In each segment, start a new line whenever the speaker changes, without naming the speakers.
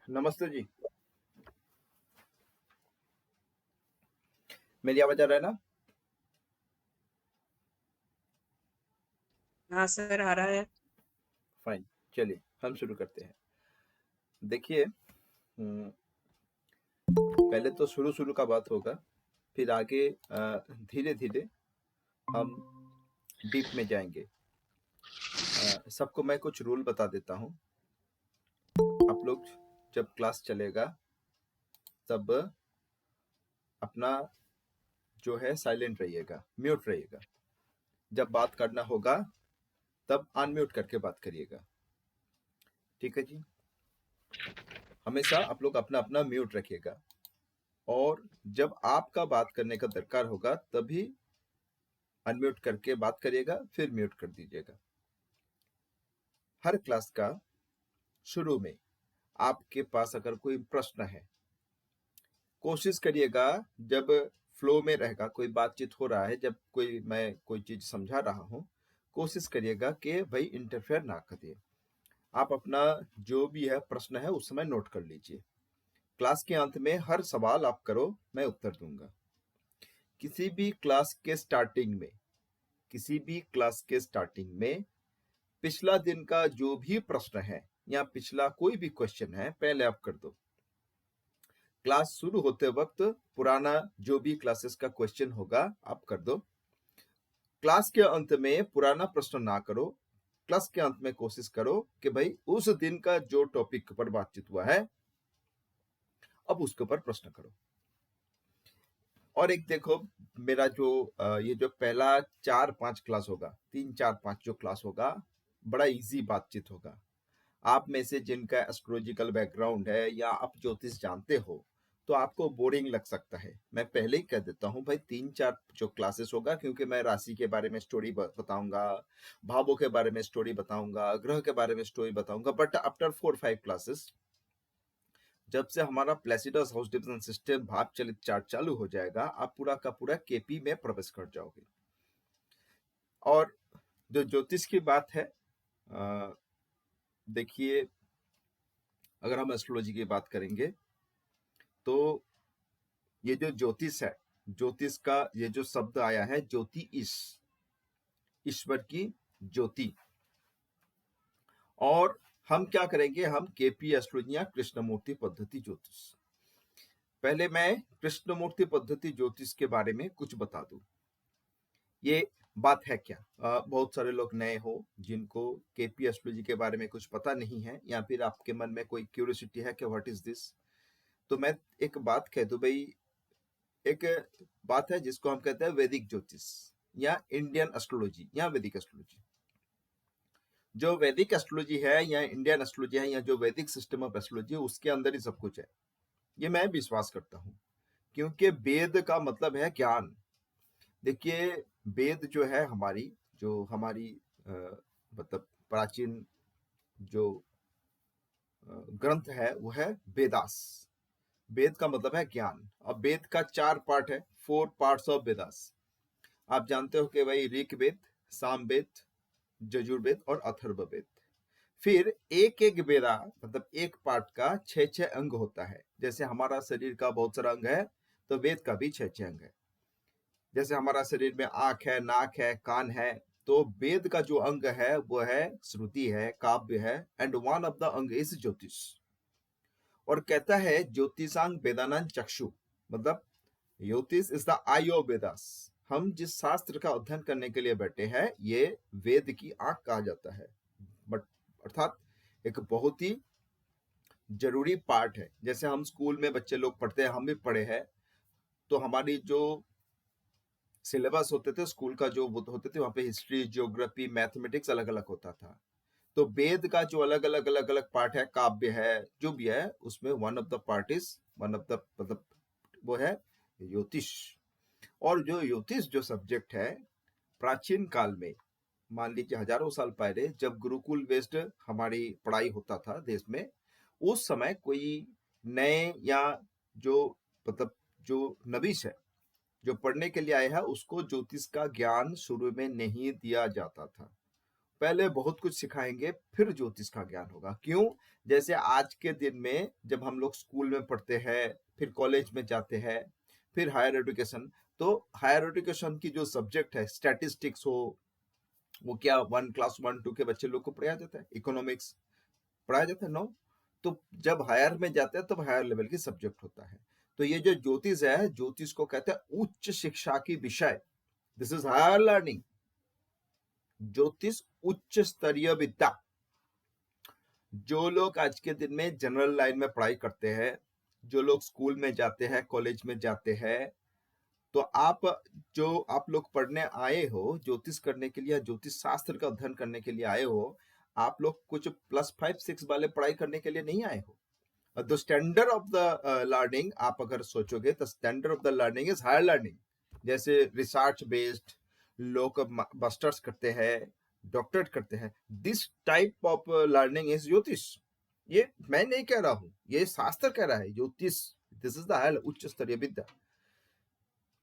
नमस्ते जी। मेरी आवाज आ रहा है ना?
हाँ सर, आ रहा है।
फाइन। चलिए हम शुरू करते हैं। देखिए, पहले तो शुरू शुरू का बात होगा, फिर आगे धीरे धीरे हम डीप में जाएंगे। सबको मैं कुछ रूल बता देता हूँ। आप लोग जब क्लास चलेगा तब अपना जो है साइलेंट रहिएगा, म्यूट रहिएगा। जब बात करना होगा तब अनम्यूट करके बात करिएगा। ठीक है जी। हमेशा आप लोग अपना अपना म्यूट रखिएगा, और जब आपका बात करने का दरकार होगा तभी अनम्यूट करके बात करिएगा, फिर म्यूट कर दीजिएगा। हर क्लास का शुरू में आपके पास अगर कोई प्रश्न है, कोशिश करिएगा जब फ्लो में रहेगा, कोई बातचीत हो रहा है, जब मैं कोई चीज समझा रहा हूं, कोशिश करिएगा कि भाई इंटरफेयर ना करिए। आप अपना जो भी है प्रश्न है उस समय नोट कर लीजिए। क्लास के अंत में हर सवाल आप करो, मैं उत्तर दूंगा। किसी भी क्लास के स्टार्टिंग में किसी भी क्लास के स्टार्टिंग में पिछला दिन का जो भी प्रश्न है या पिछला कोई भी क्वेश्चन है, पहले आप कर दो। क्लास शुरू होते वक्त पुराना जो भी क्लासेस का क्वेश्चन होगा आप कर दो। क्लास के अंत में पुराना प्रश्न ना करो। क्लास के अंत में कोशिश करो कि भाई उस दिन का जो टॉपिक पर बातचीत हुआ है, अब उसके ऊपर प्रश्न करो। और एक देखो, मेरा जो ये जो पहला 4-5 क्लास होगा, 3-4-5 जो क्लास होगा, बड़ा इजी बातचीत होगा। आप में से जिनका एस्ट्रोलॉजिकल बैकग्राउंड है या आप ज्योतिष जानते हो, तो आपको बोरिंग लग सकता है। मैं पहले ही कह देता हूँ भाई, 3-4 जो क्लासेस होगा, क्योंकि मैं राशि के बारे में स्टोरी बताऊंगा, भावों के बारे में स्टोरी बताऊंगा, ग्रह के बारे में स्टोरी बताऊंगा। बट आफ्टर 4-5 क्लासेस, जब से हमारा प्लेसिडस हाउस डिविजन सिस्टम भाव चलित चार्ट चालू हो जाएगा, आप पूरा का पूरा केपी में प्रवेश कर जाओगे। और जो ज्योतिष की बात है, देखिए, अगर हम एस्ट्रोलॉजी की बात करेंगे तो ये जो ज्योतिष है, ज्योतिष का ये जो शब्द आया है, ज्योति ईश्वर की ज्योति। और हम क्या करेंगे, हम केपी एस्ट्रोलॉजी या कृष्णमूर्ति पद्धति ज्योतिष। पहले मैं कृष्णमूर्ति पद्धति ज्योतिष के बारे में कुछ बता दूं। ये बात है क्या? बहुत सारे लोग नए हो जिनको केपी एस्ट्रोलॉजी के बारे में कुछ पता नहीं है, या फिर आपके मन में कोई क्यूरियोसिटी है कि व्हाट इज दिस। तो मैं एक बात कह दूं भाई, एक बात है जिसको हम कहते हैं वैदिक ज्योतिष या इंडियन एस्ट्रोलॉजी या वैदिक एस्ट्रोलॉजी। जो वैदिक एस्ट्रोलॉजी है या इंडियन एस्ट्रोलॉजी है या जो वैदिक सिस्टम ऑफ एस्ट्रोलॉजी है, उसके अंदर ही सब कुछ है। ये मैं विश्वास करता हूँ, क्योंकि वेद का मतलब है ज्ञान। देखिए, वेद जो है हमारी मतलब प्राचीन जो ग्रंथ है वो है वेदास। वेद का मतलब है ज्ञान। अब वेद का 4 पार्ट है, 4 पार्ट्स ऑफ वेदास। आप जानते हो कि भाई ऋग्वेद, सामवेद, यजुर्वेद और अथर्ववेद। फिर एक एक वेदा मतलब एक पार्ट का 6-6 अंग होता है। जैसे हमारा शरीर का बहुत सारा अंग है, तो वेद का भी 6-6 अंग है। जैसे हमारा शरीर में आंख है, नाक है, कान है, तो वेद का जो अंग है वो है श्रुति है, काव्य है, एंड वन ऑफ द अंग इज ज्योतिष। और कहता है ज्योतिषांग वेदानां चक्षु, मतलब ज्योतिष is the I of Vedas. हम जिस शास्त्र का अध्ययन करने के लिए बैठे हैं, ये वेद की आंख कहा जाता है। बट अर्थात एक बहुत ही जरूरी पार्ट है। जैसे हम स्कूल में बच्चे लोग पढ़ते हैं, हम भी पढ़े हैं, तो हमारी जो सिलेबस होते थे स्कूल का, जो होते थे वहां पे हिस्ट्री, ज्योग्राफी, मैथमेटिक्स अलग अलग होता था। तो वेद का जो अलग अलग पार्ट है, काव्य है, जो भी है, उसमें one of the part is, one of the मतलब वो है ज्योतिष। और जो ज्योतिष जो सब्जेक्ट है, प्राचीन काल में, मान लीजिए हजारों साल पहले, जब गुरुकुल बेस्ड हमारी पढ़ाई होता था देश में, उस समय कोई नए या जो मतलब जो नबीश है, जो पढ़ने के लिए आया है, उसको ज्योतिष का ज्ञान शुरू में नहीं दिया जाता था। पहले बहुत कुछ सिखाएंगे, फिर ज्योतिष का ज्ञान होगा। क्यों? जैसे आज के दिन में जब हम लोग स्कूल में पढ़ते हैं, फिर कॉलेज में जाते हैं, फिर हायर एजुकेशन, तो हायर एजुकेशन की जो सब्जेक्ट है, स्टैटिस्टिक्स हो, वो क्या 1 क्लास 1 2 के बच्चे लोग को पढ़ाया जाता है, इकोनॉमिक्स पढ़ाया जाता है, नो? तो जब हायर में जाते हैं तब हायर लेवल की सब्जेक्ट होता है। तो ये जो ज्योतिष है, ज्योतिष को कहते हैं उच्च शिक्षा की विषय। This is higher learning. ज्योतिष उच्च स्तरीय विद्या। जो लोग आज के दिन में जनरल लाइन में पढ़ाई करते हैं, जो लोग स्कूल में जाते हैं, कॉलेज में जाते हैं, तो आप लोग पढ़ने आए हो, ज्योतिष करने के लिए या ज्योतिष शास्त्र का अध्ययन करने के लिए आए हो, आप लोग कुछ +5 6 वाले पढ़ाई करने के लिए नहीं आए हो। The standard of the learning, आप अगर सोचोगे तो standard of the learning is higher learning. जैसे रिसर्च बेस्ड लोग मास्टर्स करते हैं, डॉक्टरेट करते हैं, this type of learning is ज्योतिष। ये मैं नहीं कह रहा हूं, ये शास्त्र कह रहा है, ज्योतिष दिस इज द हायर उच्च स्तरीय विद्या।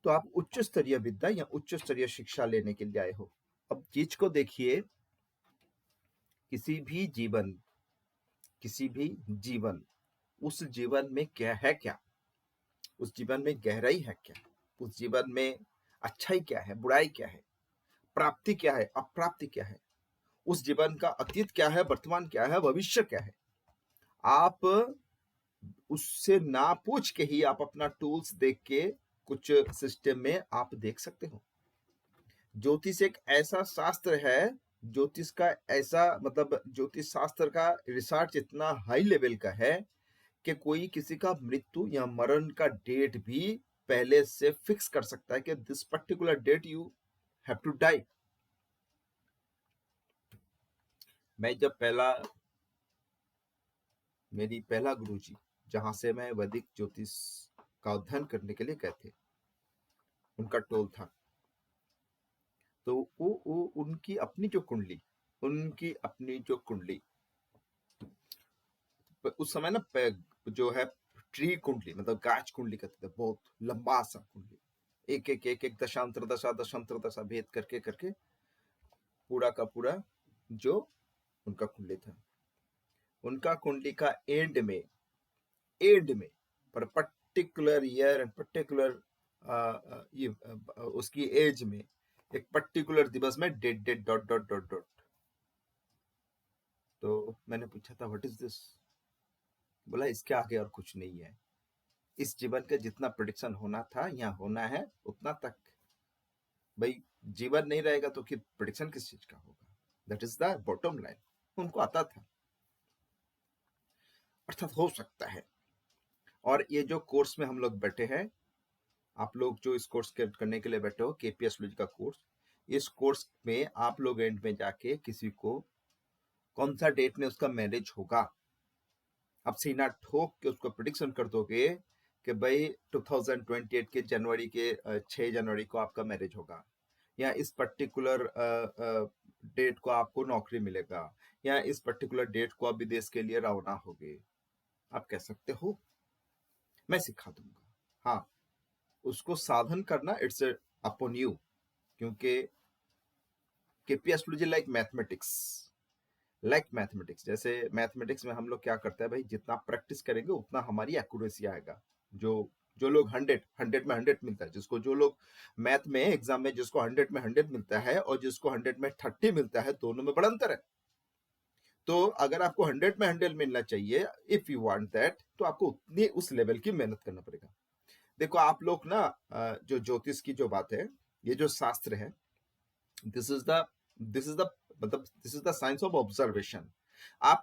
तो आप उच्च स्तरीय विद्या या उच्च स्तरीय शिक्षा लेने के लिए आए हो। अब चीज को देखिए, किसी भी जीवन, उस जीवन में क्या है, क्या उस जीवन में गहराई है, क्या उस जीवन में अच्छाई क्या है, बुराई क्या है, प्राप्ति क्या है, अप्राप्ति क्या है, उस जीवन का अतीत क्या है, वर्तमान क्या है, भविष्य क्या है, आप उससे ना पूछ के ही आप अपना टूल्स देख के कुछ सिस्टम में आप देख सकते हो। ज्योतिष एक ऐसा शास्त्र है, ज्योतिष का ऐसा मतलब ज्योतिष शास्त्र का रिसर्च इतना हाई लेवल का है कि कोई किसी का मृत्यु या मरण का डेट भी पहले से फिक्स कर सकता है कि this particular date you have to die. मैं जब मेरी पहला गुरुजी, जहां से मैं वैदिक ज्योतिष का अध्ययन करने के लिए गए थे, उनका टोल था, तो वो उनकी अपनी जो कुंडली उस समय ना, जो है ट्री कुंडली, मतलब गाछ कुंडली कहते थे, बहुत लंबा सा कुंडली, एक दशांतर दशा भेद करके करके पूरा का पूरा जो उनका कुंडली था, उनका कुंडली का एंड में पर पर्टिकुलर ईयर एंड पर्टिकुलर उसकी एज में एक पर्टिकुलर दिवस में date dot dot dot dot. तो मैंने पूछा था व्हाट इज दिस? बोला इसके आगे और कुछ नहीं है, इस जीवन का जितना प्रेडिक्शन होना था यहाँ होना है उतना तक। भाई जीवन नहीं रहेगा तो फिर प्रेडिक्शन किस चीज का होगा? That is the bottom line. उनको आता था, अर्थात हो सकता है। और ये जो कोर्स में हम लोग बैठे हैं, आप लोग जो इस कोर्स करने के लिए बैठे हो, केपी एस्ट्रोलॉजी का कोर्स, इस कोर्स में आप लोग एंड में जाके किसी को कौन सा डेट में उसका मैरिज होगा, आप सीना ठोक के उसको प्रिडिक्शन कर दोगे कि भाई 2028 के जनवरी के 6 जनवरी को आपका मैरिज होगा, या इस पर्टिकुलर डेट को आपको नौकरी मिलेगा, या इस पर्टिकुलर डेट को आप विदेश के लिए रवाना होगे, आप कह सकते हो, मैं सिखा दूंगा। हाँ, उसको साधन करना इट्स अपॉन यू, क्योंकि केपी एस्ट्रोलॉजी लाइक मैथमेटिक्स। जैसे मैथमेटिक्स में हम लोग क्या करते हैं भाई, जितना प्रैक्टिस करेंगे उतना हमारी एक्यूरेसी आएगा। जो लोग 100 में 100 मिलता है, जो लोग मैथ में एग्जाम में जिसको 100 में 100 मिलता है और जिसको 100 में 30 मिलता है, दोनों में बड़ा अंतर है। तो अगर आपको 100 में 100 मिलना चाहिए, इफ यू वांट दैट, तो आपको उतनी उस लेवल की मेहनत करना पड़ेगा। देखो आप लोग ना, जो ज्योतिष की जो बात है, ये जो शास्त्र है, दिस इज द मतलब this is the science of observation. आप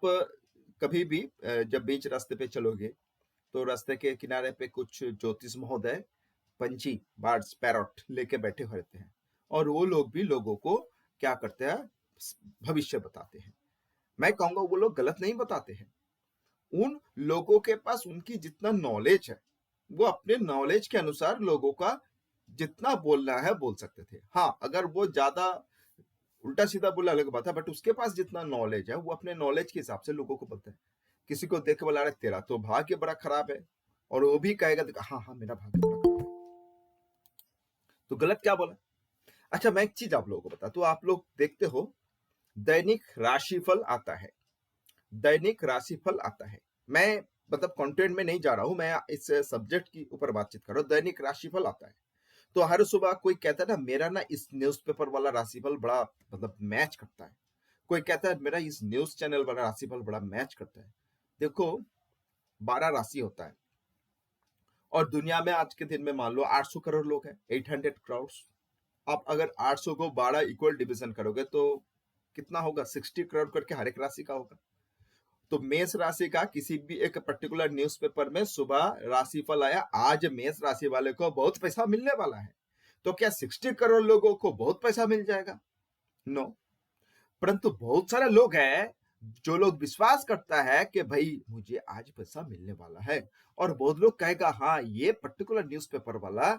कभी भी जब बीच रास्ते पे चलोगे, तो रास्ते के किनारे पे कुछ ज्योतिष महोदय पंछी, बर्ड्स, पैरट लेके बैठे हुए रहते हैं, और वो लोग भी लोगों को क्या करते हैं, भविष्य बताते हैं। मैं कहूंगा वो लोग गलत नहीं बताते हैं। उन लोगों के पास उनकी जितना नॉलेज है, वो अपने नॉलेज के अनुसार लोगों का जितना बोलना है बोल सकते थे। हाँ, अगर वो ज्यादा उल्टा सीधा बोला अलग बात है, बट उसके पास जितना नॉलेज है वो अपने नॉलेज के हिसाब से लोगों को बोलता है। किसी को देख के बोला रहे तेरा तो भाग्य बड़ा खराब है, और वो भी कहेगा हाँ हाँ मेरा भाग्य बड़ा खराब है, तो गलत क्या बोला? अच्छा, मैं एक चीज आप लोगों को बता, तो आप लोग देखते हो दैनिक राशिफल आता है, दैनिक राशिफल आता है। मैं मतलब कंटेंट में नहीं जा रहा हूं, मैं इस सब्जेक्ट की ऊपर बातचीत कर रहा हूं। दैनिक राशिफल आता है, तो हर सुबह कोई कहता है ना मेरा ना इस न्यूज़पेपर वाला राशिफल बड़ा मतलब मैच करता है, कोई कहता है मेरा इस न्यूज़ चैनल वाला राशिफल बड़ा मैच करता है। देखो, 12 राशि होता है और दुनिया में आज के दिन में मान लो 800 करोड़ लोग हैं, 800 करोड़। आप अगर 800 को 12 इक्वल डिवीजन करोगे तो कितना होगा? 60 करोड़ करके हर एक राशि का होगा। तो मेष राशि का किसी भी एक पर्टिकुलर न्यूज़पेपर में सुबह राशिफल आया, आज मेष राशि वाले को बहुत पैसा मिलने वाला है, तो क्या 60 करोड़ लोगों को बहुत पैसा मिल जाएगा? नो। परंतु बहुत सारे लोग हैं जो लोग विश्वास करता है कि भाई मुझे आज पैसा मिलने वाला है, और बहुत लोग कहेगा हाँ ये पर्टिकुलर न्यूज़पेपर वाला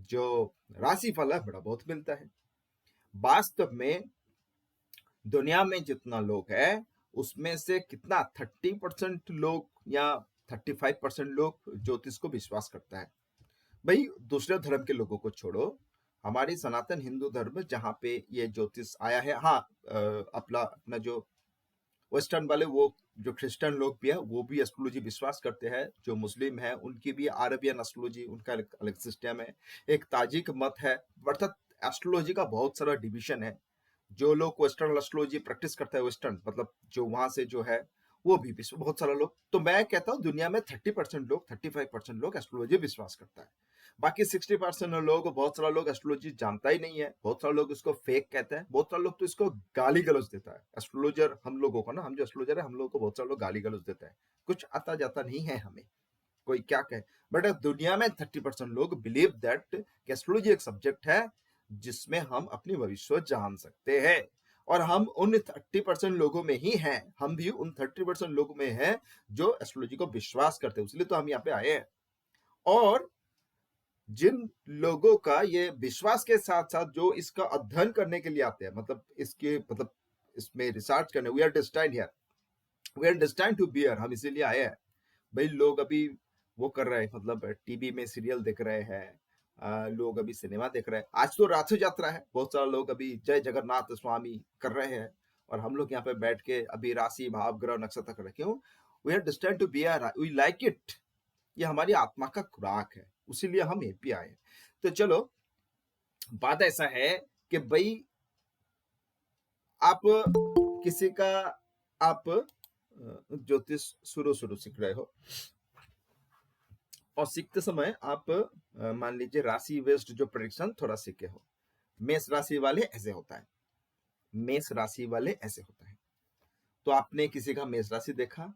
जो राशिफल है बड़ा बहुत मिलता है। वास्तव में दुनिया में जितना लोग है उसमें से कितना 30% लोग या 35% लोग ज्योतिष को विश्वास करता है। भाई दूसरे धर्म के लोगों को छोड़ो, हमारी सनातन हिंदू धर्म जहाँ पे ये ज्योतिष आया है, हाँ अपना अपना जो वेस्टर्न वाले वो जो क्रिश्चियन लोग भी है वो भी एस्ट्रोलॉजी विश्वास करते हैं, जो मुस्लिम है उनकी भी अरबियन एस्ट्रोलॉजी उनका अलग अलग सिस्टम है। एक ताजिक मत है, अर्थात एस्ट्रोलॉजी का बहुत सारा डिवीजन है। जो लोग वेस्टर्न एस्ट्रोलॉजी प्रैक्टिस करते हैं, वेस्टर्न मतलब जो वहां से जो है वो भी विश्व बहुत सारा लोग, तो मैं कहता हूँ दुनिया में 30% लोग 35% लोग एस्ट्रोलॉजी विश्वास करता है। बाकी 60% लोग, बहुत सारा लोग एस्ट्रोलॉजी जानता ही नहीं है, बहुत सारा लोग इसको फेक कहते हैं, बहुत सारा लोग तो इसको गाली गलौज देता है। एस्ट्रोलॉजर हम लोगों को ना, हम जो एस्ट्रोलॉजर है हम लोगों को बहुत सारे लोग गाली गलौज देता है, कुछ आता जाता नहीं है हमें, कोई क्या कहे। बट दुनिया में 30% लोग बिलीव दैट एस्ट्रोलॉजी एक सब्जेक्ट है जिसमें हम अपनी भविष्य जान सकते हैं, और हम उन 30% लोगों में ही हैं, हम भी उन 30% लोगों में हैं जो एस्ट्रोलॉजी को विश्वास करते हैं, इसलिए तो हम यहाँ पे आए हैं। और जिन लोगों का ये विश्वास के साथ साथ जो इसका अध्ययन करने के लिए आते हैं, मतलब इसके मतलब इसमें रिसर्च करने, we are destined here, we are destined to be here, हम इसीलिए आए हैं। भाई लोग अभी वो कर रहे हैं, मतलब टीवी में सीरियल देख रहे हैं, लोग अभी सिनेमा देख रहे हैं, आज तो रथ यात्रा है, बहुत सारे लोग अभी जय जगन्नाथ स्वामी कर रहे हैं, और हम लोग यहाँ पे बैठ के अभी राशि भाव ग्रह नक्षत्र कर रहे हैं। क्यों? We are destined to be here, we like it, ये हमारी आत्मा का खुराक है, उसीलिए हम ये भी आए। तो चलो, बात ऐसा है कि भाई आप किसी का आप ज्योतिष शुरू शुरू सीख रहे हो, और सीखते समय आप मान लीजिए राशि वेस्ट जो प्रेडिक्शन थोड़ा सीखे हो, मेष राशि वाले ऐसे होता है, मेष राशि वाले ऐसे होता है, तो आपने किसी का मेष राशि देखा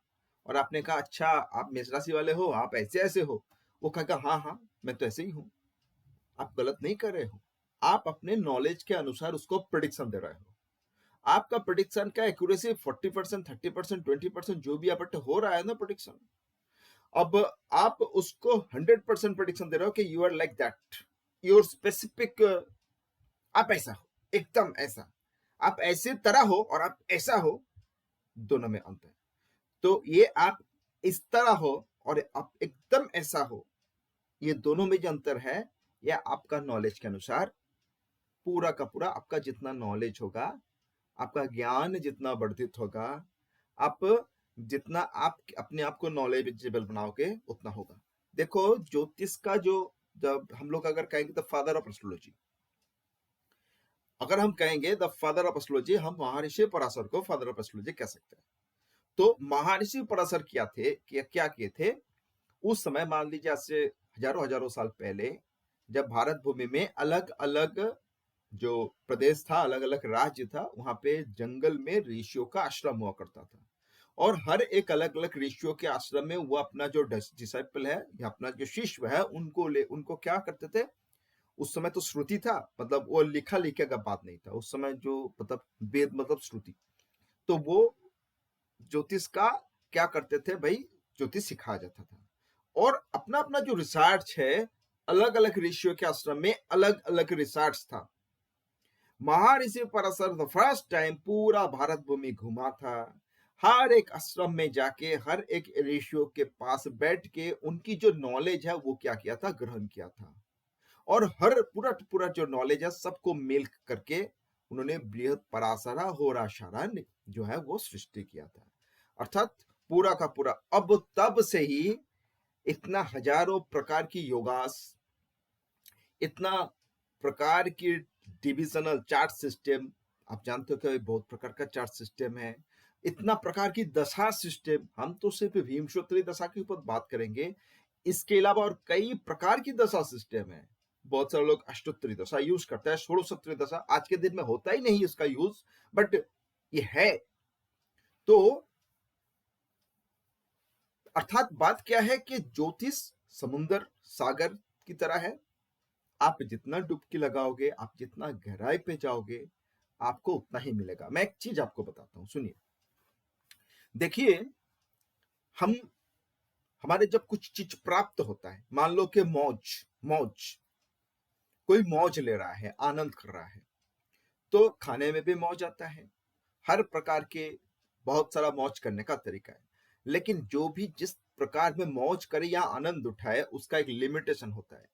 और आपने कहा अच्छा आप मेष राशि वाले हो, आप ऐसे ऐसे हो, वो कहेगा हाँ हाँ मैं तो ऐसे ही हूं। आप गलत नहीं कर रहे हो, आप अपने नॉलेज के अनुसार उसको प्रिडिक्शन दे रहे हो। आपका प्रिडिक्शन का एक्यूरेसी 40%, 30%, 20% जो भी आप हो रहा है ना प्रिडिक्शन, अब आप उसको 100% प्रिडिक्शन दे रहे हो कि you are like that, your specific, आप ऐसा हो, एकदम ऐसा, आप ऐसे तरह हो और आप ऐसा हो, दोनों में अंतर है। तो ये आप इस तरह हो और आप एकदम ऐसा हो, ये दोनों में जो अंतर है, यह आपका नॉलेज के अनुसार पूरा का पूरा, आपका जितना नॉलेज होगा, आपका ज्ञान जितना वर्धित होगा, आप जितना आप अपने आप को नॉलेजेबल बनाओगे उतना होगा। देखो ज्योतिष का जो, जब हम लोग अगर कहेंगे द फादर ऑफ एस्ट्रोलॉजी, अगर हम कहेंगे द फादर ऑफ एस्ट्रोलॉजी, हम महर्षि पराशर को फादर ऑफ एस्ट्रोलॉजी कह सकते हैं। तो महर्षि पराशर क्या किए थे उस समय, मान लीजिए आज से हजारों हजारों साल पहले, जब भारत भूमि में अलग अलग जो प्रदेश था, अलग अलग राज्य था, वहां पे जंगल में ऋषियों का आश्रम हुआ करता था, और हर एक अलग अलग ऋषियों के आश्रम में वो अपना जो डिसाइपल है या अपना जो शिष्य है उनको क्या करते थे। उस समय तो श्रुति था, मतलब वो लिखा लिखे का बात नहीं था उस समय, जो मतलब वेद मतलब श्रुति, तो वो ज्योतिष का क्या करते थे भाई, ज्योतिष सिखाया जाता था, और अपना अपना जो रिसर्च है, अलग अलग ऋषियों के आश्रम में अलग अलग रिसर्च था। महर्षि पराशर द फर्स्ट टाइम पूरा भारत भूमि घुमा था, हर एक आश्रम में जाके हर एक ऋषियों के पास बैठ के उनकी जो नॉलेज है वो क्या किया था, ग्रहण किया था, और हर पूरा पूरा जो नॉलेज है सबको मिल करके उन्होंने बृहत पराशरा होराशारा जो है वो सृष्टि किया था। अर्थात पूरा का पूरा अब तब से ही इतना हजारों प्रकार की योगास, इतना प्रकार की डिविजनल चार्ट सिस्टम, आप जानते हो कि बहुत प्रकार का चार्ट सिस्टम है, इतना प्रकार की दशा सिस्टम, हम तो सिर्फ भीमशोत्री दशा के ऊपर बात करेंगे, इसके अलावा और कई प्रकार की दशा सिस्टम है। बहुत सारे लोग अष्टोत्तरी दशा यूज करते हैं, षोड़शोत्तरी दशा आज के दिन में होता ही नहीं उसका यूज, बट ये है। तो अर्थात बात क्या है कि ज्योतिष समुंदर सागर की तरह है, आप जितना डुबकी लगाओगे, आप जितना गहराई पे जाओगे, आपको उतना ही मिलेगा। मैं एक चीज आपको बताता हूं, सुनिए। देखिए, हम हमारे जब कुछ चीज प्राप्त होता है, मान लो कि मौज मौज कोई मौज ले रहा है, आनंद कर रहा है, तो खाने में भी मौज आता है, हर प्रकार के बहुत सारा मौज करने का तरीका है। लेकिन जो भी जिस प्रकार में मौज करे या आनंद उठाए, उसका एक लिमिटेशन होता है।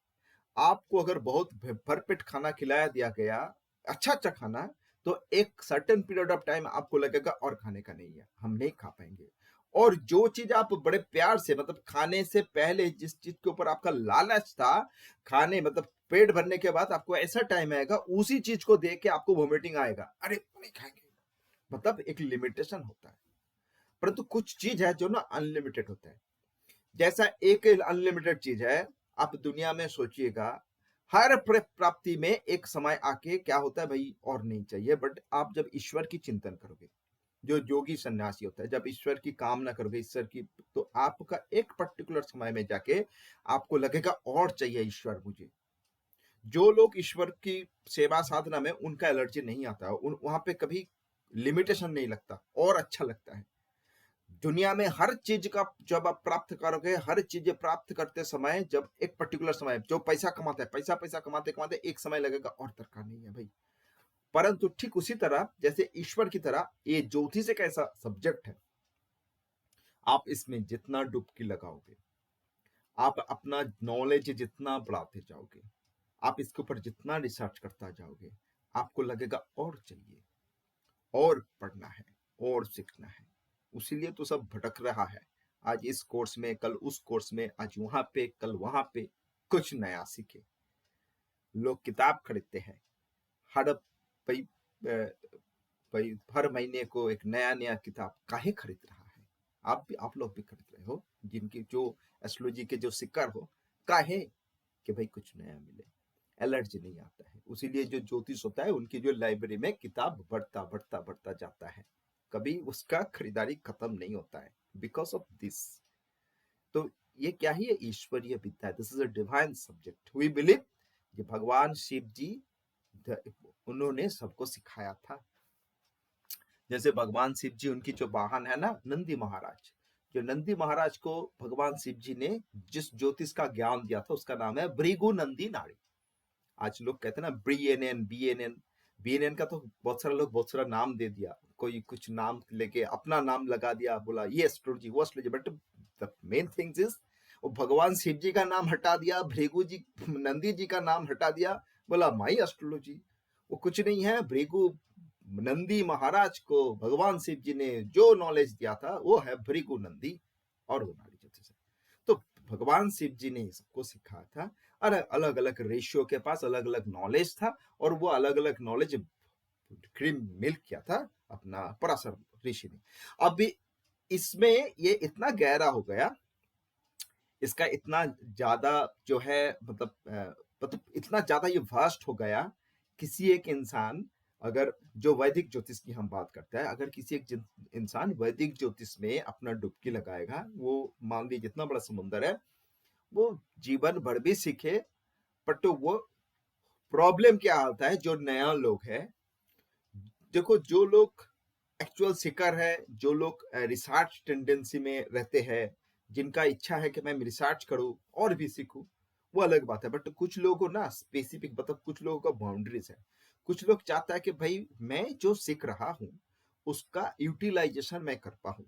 आपको अगर बहुत भरपेट खाना खिलाया दिया गया, अच्छा अच्छा खाना, तो एक सर्टेन पीरियड ऑफ टाइम आपको लगेगा और खाने का नहीं है, हम नहीं खा पाएंगे। और जो चीज आप बड़े प्यार से, मतलब खाने से पहले जिस चीज के ऊपर आपका लालच था, खाने मतलब पेट भरने के बाद आपको ऐसा टाइम आएगा, उसी चीज को देख के आपको वॉमिटिंग आएगा, अरे नहीं खाएंगे। मतलब एक लिमिटेशन होता है। परंतु कुछ चीज है जो ना अनलिमिटेड होता है। जैसा एक अनलिमिटेड चीज है, आप दुनिया में सोचिएगा, हर प्राप्ति में एक समय आके क्या होता है भाई, और नहीं चाहिए। बट आप जब ईश्वर की चिंतन करोगे, जो योगी सन्यासी होता है, जब ईश्वर की कामना करोगे, ईश्वर की, तो आपका एक पर्टिकुलर समय में जाके आपको लगेगा और चाहिए ईश्वर मुझे। जो लोग ईश्वर की सेवा साधना में उनका एलर्जी नहीं आता, वहां पे कभी लिमिटेशन नहीं लगता और अच्छा लगता है। दुनिया में हर चीज का जब आप प्राप्त करोगे, हर चीज प्राप्त करते समय, जब एक पर्टिकुलर समय, जो पैसा कमाता है, पैसा पैसा कमाते कमाते एक समय लगेगा और दरकार नहीं है भाई। परंतु ठीक उसी तरह जैसे ईश्वर की तरह ये ज्योतिष एक ऐसा सब्जेक्ट है, आप इसमें जितना डुबकी लगाओगे, आप अपना नॉलेज जितना बढ़ाते जाओगे, आप इसके ऊपर जितना रिसर्च करता जाओगे, आपको लगेगा और चाहिए, और पढ़ना है, और सीखना है। उसीलिए तो सब भटक रहा है, आज इस कोर्स में, कल उस कोर्स में, आज वहां पे, कल वहां पे, कुछ नया सीखे। लोग किताब खरीदते हैं, हर भाई भाई हर महीने को एक नया नया किताब काहे खरीद रहा है? आप लोग भी खरीद रहे हो, जिनकी जो एस्ट्रोलॉजी के जो शिकार हो, काहे कि भाई कुछ नया मिले, एलर्जी नहीं आता है। उसीलिए जो ज्योतिष होता है, उनकी जो लाइब्रेरी में किताब बढ़ता बढ़ता बढ़ता जाता है, कभी उसका खरीदारी खत्म नहीं होता है, बिकॉज ऑफ दिस। तो ये क्या ही है? ईश्वरीय विद्या है, this is a divine subject. We believe कि भगवान शिव जी उन्होंने सबको सिखाया था। जैसे भगवान शिव जी, उनकी जो वाहन है ना, नंदी महाराज, जो नंदी महाराज को भगवान शिव जी ने जिस ज्योतिष का ज्ञान दिया था, उसका नाम है भृगु नंदी नाड़ी। आज लोग कहते हैं ना BNN BNN, BNN का तो बहुत सारे लोग बहुत सारा नाम दे दिया, कोई कुछ नाम लेके अपना नाम लगा दिया, बोला ये एस्ट्रोलॉजी वो astrology. But the main things is, वो भगवान शिव जी का नाम हटा दिया, भृगु जी नंदी जी का नाम हटा दिया, बोला माई एस्ट्रोलॉजी। वो कुछ नहीं है। भृगु नंदी महाराज को भगवान शिव जी ने जो नॉलेज दिया था, वो है भृगु नंदी, और वो नाड़ी ज्योतिष है। तो भगवान शिव जी ने सबको सिखाया था, और अलग अलग रेशियो के पास अलग अलग नॉलेज था, और वो अलग अलग नॉलेज मिल किया था अपना पराशर ऋषि ने। अभी इसमें ये इतना गहरा हो गया, इसका इतना ज्यादा जो है, मतलब इतना ज्यादा ये वास्ट हो गया। किसी एक इंसान, अगर जो वैदिक ज्योतिष की हम बात करते हैं, अगर किसी एक इंसान वैदिक ज्योतिष में अपना डुबकी लगाएगा, वो मान लीजिए जितना बड़ा समुंदर है, वो जीवन भर भी सीखे, बट तो वो प्रॉब्लम क्या आता है, जो नया लोग है, देखो जो लोग एक्चुअल सीकर है, जो लोग रिसर्च टेंडेंसी में रहते हैं, जिनका इच्छा है कि मैं रिसर्च करूं और भी सीखूं, वो अलग बात है। बट कुछ लोगों को ना स्पेसिफिक, मतलब कुछ लोगों का बाउंड्रीज है। कुछ लोग चाहता है कि भाई मैं जो सीख रहा हूं, उसका यूटिलाइजेशन मैं कर पाऊं,